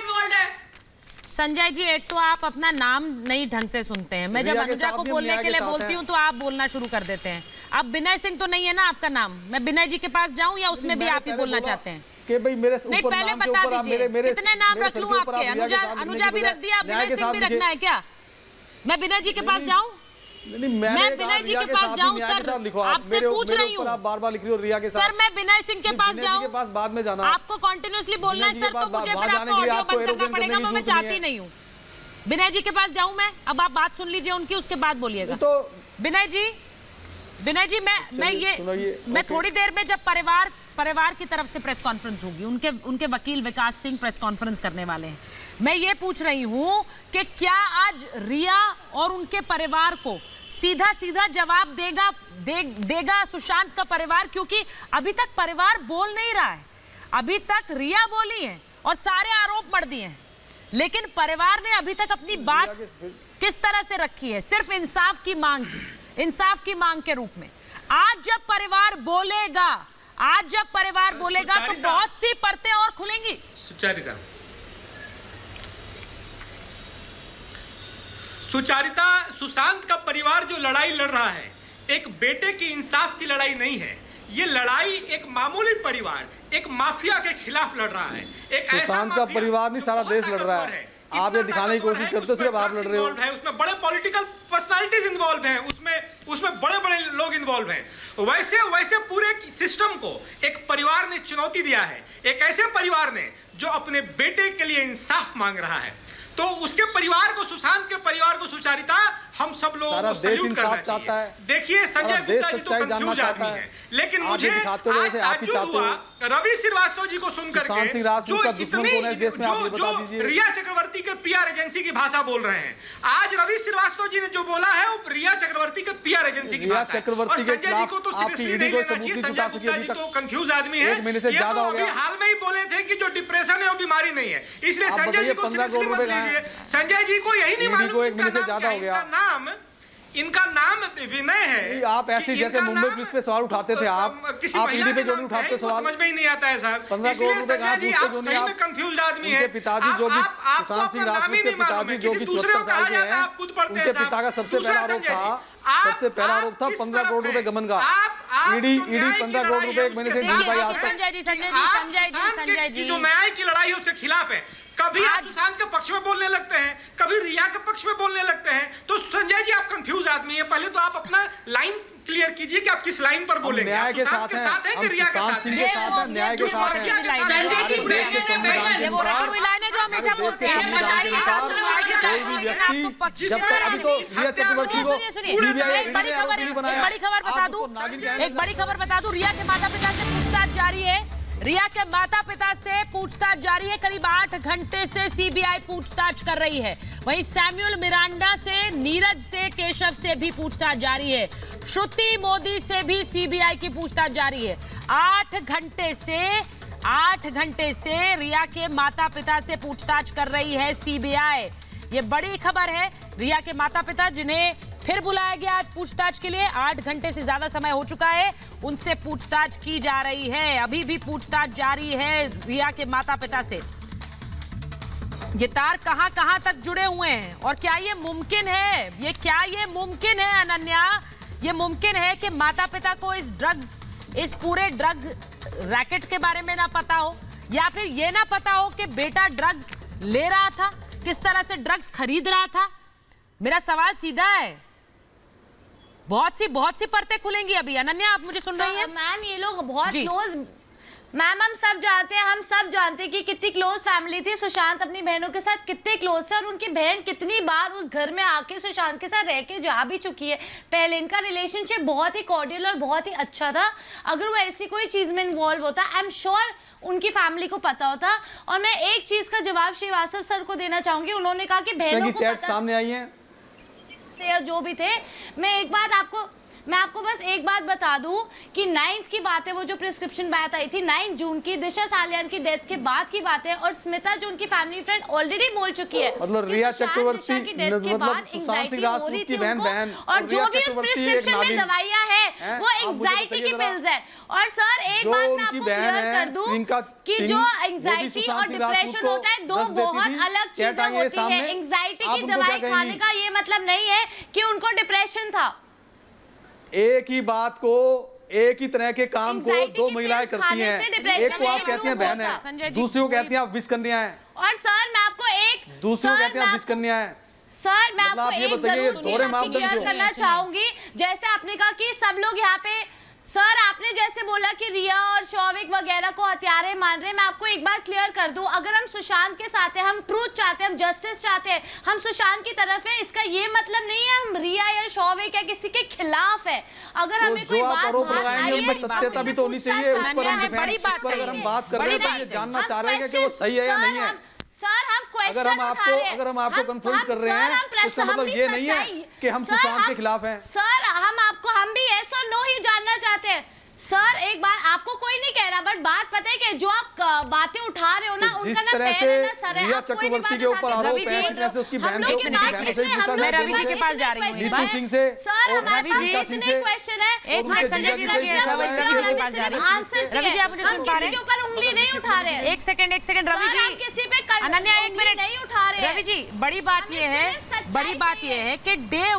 Speaker 1: संजय जी, एक तो आप अपना नाम नहीं ढंग से सुनते हैं। मैं जब अनुजा को बोलने के लिए बोलती हूँ तो आप बोलना शुरू कर देते हैं। अब विनय सिंह तो नहीं है ना आपका नाम? मैं विनय जी के पास जाऊं या उसमें भी आप ही बोलना चाहते हैं?
Speaker 2: कि भाई मेरे
Speaker 1: नहीं, पहले बता दीजिए कितने नाम रख लूं आपके? अनुजा भी रख दिया, विनय सिंह भी रखना है क्या? मैं विनय जी के पास जाऊं? मैं विनय जी के पास जाऊं? सर आपसे पूछ रही हूँ।
Speaker 2: आप बार-बार लिख रही हो रिया के साथ।
Speaker 1: सर मैं विनय सिंह के पास जाऊं?
Speaker 2: के पास बाद में जाना।
Speaker 1: आपको कंटिन्यूअसली बोलना है सर, तो मुझे फिर आपको ऑडियो बंद करना पड़ेगा। मैं चाहती नहीं हूँ। विनय जी के पास जाऊं मैं? अब आप बात सुन लीजिए उनकी, उसके बाद बोलिएगा।
Speaker 2: तो
Speaker 1: विनय जी मैं थोड़ी देर में जब परिवार की तरफ से प्रेस कॉन्फ्रेंस होगी, उनके वकील विकास सिंह प्रेस कॉन्फ्रेंस करने वाले हैं। मैं ये पूछ रही हूं कि क्या आज रिया और उनके परिवार को सीधा जवाब देगा सुशांत का परिवार? क्योंकि अभी तक परिवार बोल नहीं रहा है। अभी तक रिया बोली है और सारे आरोप मढ़ दिए हैं, लेकिन परिवार ने अभी तक अपनी बात किस तरह से रखी है? सिर्फ इंसाफ की मांग के रूप में। आज जब परिवार बोलेगा तो बहुत सी परतें और खुलेंगी।
Speaker 7: सुचारिता, सुशांत का परिवार जो लड़ाई लड़ रहा है, एक बेटे की इंसाफ की लड़ाई नहीं है। ये लड़ाई एक मामूली परिवार, एक माफिया के खिलाफ लड़ रहा है। एक ऐसा
Speaker 2: का परिवार नहीं, सारा देश लड़ रहा है। आप ये दिखाने की कोशिश करते हो सिर्फ आप लड़ रहे हो।
Speaker 7: उसमें बड़े पॉलिटिकल पर्सनालिटीज इन्वॉल्व हैं, उसमें बड़े लोग इन्वॉल्व हैं। वैसे पूरे सिस्टम को एक परिवार ने चुनौती दिया है, एक ऐसे परिवार ने जो अपने बेटे के लिए इंसाफ मांग रहा है। तो उसके परिवार को, सुशांत के परिवार को, सुचारिता, हम सब लोगों को सैल्यूट करना चाहिए। देखिए संजय गुप्ता जी तो कंफ्यूज आदमी हैं, लेकिन मुझे आज ताज्जुब हुआ रवि श्रीवास्तव जी को सुनकर के, जो रिया चक्रवर्ती के पीआर एजेंसी की भाषा बोल रहे हैं। आज रवि श्रीवास्तव जी ने जो बोला है वो रिया चक्रवर्ती के पीआर एजेंसी की भाषा है। और संजय जी को तो सीरियसली नहीं लेना चाहिए। संजय गुप्ता जी तो कंफ्यूज आदमी है। ये तो अभी हाल में ही बोले थे कि जो डिप्रेशन है वो बीमारी नहीं है, इसलिए संजय जी को सीरियसली मत लीजिए। संजय जी को यही नहीं मालूम इनका नाम विनय है।
Speaker 2: आप ऐसे जैसे मुंबई पुलिस पे सवाल उठाते थे, आप ईडी पे जो नहीं उठाते सवाल,
Speaker 7: समझ में ही नहीं आता है साहब। इसलिए संजय जी आप सही में कंफ्यूज्ड आदमी हैं।
Speaker 2: पिताजी जो भी सुशांत सिंह राजपूत के पिताजी जो कि 14 साल के हैं,
Speaker 7: आप खुद पढ़ते हैं।
Speaker 2: उनके पिता का सबसे पहला आरोप था 15 करोड़ रुपए गबन का। ईडी 15 करोड़ रुपए एक महीने से नहीं पाई आज तक।
Speaker 1: संजय जी
Speaker 7: जो न्याय की लड़ाई है उसके खिलाफ है। कभी आप सुशांत के पक्ष में बोलने लगते हैं, कभी रिया के पक्ष में बोलने लगते हैं। तो संजय जी आप कंफ्यूज आदमी है। पहले तो आप अपना लाइन क्लियर कीजिए कि आप किस लाइन पर बोलेंगे।
Speaker 2: न्याय के
Speaker 7: सुशांत के साथ है कि रिया के साथ है?
Speaker 2: न्याय के साथ है।
Speaker 3: संजय जी
Speaker 1: ये वो रखी हुई लाइन है जो हमेशा बोलते हैं।
Speaker 2: जब तक अभी तो रिया चक्रवर्ती को
Speaker 1: एक बड़ी खबर बता दूं, रिया के माता पिता से पूछताछ जारी है। रिया के माता पिता से पूछताछ जारी है। करीब 8 घंटे से सीबीआई पूछताछ कर रही है। वहीं सैमुअल मिरांडा से, नीरज से, केशव से भी पूछताछ जारी है। श्रुति मोदी से भी सीबीआई की पूछताछ जारी है। 8 घंटे से रिया के माता पिता से पूछताछ कर रही है सीबीआई। ये बड़ी खबर है। रिया के माता पिता, जिन्हें फिर बुलाया गया आज पूछताछ के लिए, 8 घंटे से ज्यादा समय हो चुका है, उनसे पूछताछ की जा रही है। अभी भी पूछताछ जारी है रिया के माता पिता से। ये तार कहां कहां तक जुड़े हुए हैं और क्या ये मुमकिन है, ये मुमकिन है अनन्या, ये मुमकिन है कि माता पिता को इस पूरे ड्रग रैकेट के बारे में ना पता हो, या फिर ये ना पता हो कि बेटा ड्रग्स ले रहा था, किस तरह से ड्रग्स खरीद रहा था। मेरा सवाल सीधा है। बहुत सी परतें खुलेंगी अभी। अनन्या, आप मुझे सुन रही हैं?
Speaker 4: मैम, ये लोग बहुत क्लोज, मैम हम सब जानते हैं, कि कितनी क्लोज फैमिली थी। सुशांत अपनी बहनों के साथ कितने क्लोज थे और उनकी बहन कितनी बार उस घर में आके सुशांत के साथ रह के जा भी चुकी है। पहले इनका रिलेशनशिप बहुत ही कॉर्डियल और बहुत ही अच्छा था। अगर वो ऐसी कोई चीज में इन्वॉल्व होता, आई एम श्योर उनकी फैमिली को पता होता। और मैं एक चीज का जवाब श्रीवास्तव सर को देना चाहूंगी। उन्होंने कहा कि बहनों को पता,
Speaker 2: सामने आई है
Speaker 4: या जो भी थे। मैं आपको बस एक बात बता दूं कि 9th की बात है, वो जो प्रिस्क्रिप्शन बात आई थी 9 जून की, दिशा सालियान की डेथ के बाद की बात है। और स्मिता जो उनकी फैमिली फ्रेंड ऑलरेडी बोल चुकी है,
Speaker 2: मतलब रिया चक्रवर्ती
Speaker 4: की डेथ के बाद एंजाइटी हो रही थी उनको, और जो भी उस प्रिस्क्रिप्शन में दवाइयां हैं वो एंजाइटी की पिल्स है। और सर एक बात मैं आपको क्लियर कर दूं कि जो एंजाइटी और डिप्रेशन होता है, दो बहुत अलग चीजें होती है। एंजाइटी की दवाई खाने का ये मतलब नहीं है कि उनको डिप्रेशन था।
Speaker 2: एक ही बात को, एक ही तरह के काम को दो महिलाएं करती हैं। एक को आप कहती हैं बहन है, दूसरी को कहती हैं आप विष कन्या है।
Speaker 4: और सर मैं आपको
Speaker 2: दूसरी को कहती हैं आप विष कन्या है।
Speaker 4: सर मैं आपको एक जरूर क्लियर करना चाहूंगी। जैसे आपने कहा कि सब लोग यहाँ पे, सर आपने जैसे बोला कि रिया और शौविक वगैरह को हत्यारे मान रहे हैं, मैं आपको एक बात क्लियर कर दूं, अगर हम सुशांत के साथ हैं, हम ट्रूथ चाहते हैं, हम जस्टिस चाहते हैं, हम सुशांत की तरफ है, इसका ये मतलब नहीं है हम रिया या शौविक या किसी के खिलाफ है। अगर हमें कोई बात
Speaker 2: सत्यता भी तो होनी चाहिए, उस पर हम बात कर रहे हैं, जानना चाह रहे हैं कि वो सही है या नहीं है।
Speaker 4: सर हम क्वेश्चन
Speaker 2: अगर हम आपको कंफ्रंट कर रहे हैं, इसका मतलब ये नहीं है कि हम सुशांत के खिलाफ हैं।
Speaker 4: सर हम भी यस और नो ही जानना चाहते हैं। सर एक बार आपको कोई नहीं कह रहा, बट बात पता है कि जो आप बातें उठा रहे हो ना, उनका ना पैर है ना सर है।
Speaker 2: रिया चक्रवर्ती के ऊपर आरोप है कि उसकी बहन को,
Speaker 1: मैं रवि जी के पास जा रही हूँ।
Speaker 2: नीतू सिंह से,
Speaker 4: सर हमारे पास इतने क्वेश्चन है।
Speaker 1: एक मिनट संजय जी, रवि जी के पास जा रही हूँ। रवि जी आप मुझे सुन पा रहे हैं?
Speaker 4: किसी के ऊपर उंगली नहीं उठा रहे हैं।
Speaker 1: एक सेकंड रवि जी,
Speaker 4: किसी पे
Speaker 1: अनन्या एक मिनट
Speaker 4: नहीं उठा रहे हैं।
Speaker 1: रवि जी, बड़ी बात ये है कि डे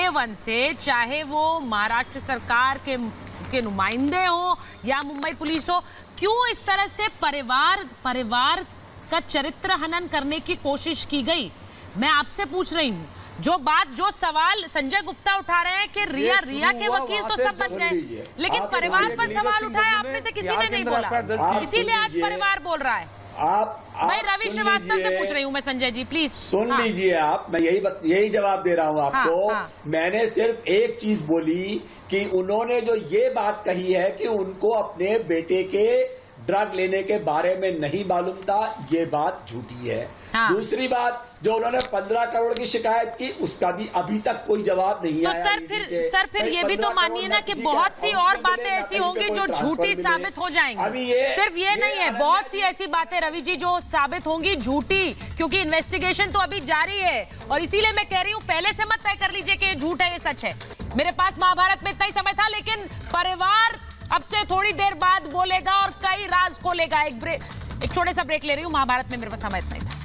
Speaker 1: वन से चाहे वो महाराष्ट्र सरकार के नुमाइंदे हो या मुंबई पुलिस हो, क्यों इस तरह से परिवार का चरित्र हनन करने की कोशिश की गई? मैं आपसे पूछ रही हूँ। जो सवाल संजय गुप्ता उठा रहे हैं कि रिया के वकील तो सब बन गए, लेकिन परिवार पर सवाल उठाया आप में से किसी ने नहीं बोला, इसीलिए आज परिवार बोल रहा है। मैं रवि श्रीवास्तव से पूछ रही हूँ। मैं संजय जी प्लीज
Speaker 8: सुन लीजिए आप, मैं यही जवाब दे रहा हूँ आपको। मैंने सिर्फ एक चीज बोली कि उन्होंने जो ये बात कही है कि उनको अपने बेटे के ड्रग लेने के बारे में नहीं मालूम था, ये बात झूठी है। दूसरी बात, जो उन्होंने 15 करोड़ की शिकायत की, उसका भी अभी तक कोई जवाब नहीं आया।
Speaker 1: तो सर फिर ये भी तो मानिए ना कि बहुत सी और बातें ऐसी होंगी जो झूठी साबित हो जाएंगी। सिर्फ ये नहीं है, बहुत सी ऐसी बातें रवि जी जो साबित होंगी झूठी, क्योंकि इन्वेस्टिगेशन तो अभी जारी है। और इसीलिए मैं कह रही हूँ, पहले से मत तय कर लीजिए कि ये झूठ है, ये सच है। मेरे पास महाभारत में इतना ही समय था, लेकिन परिवार अब से थोड़ी देर बाद बोलेगा और कई राज खोलेगा। एक छोटे सा ब्रेक ले रही हूँ। महाभारत में मेरे पास समय इतना ही था।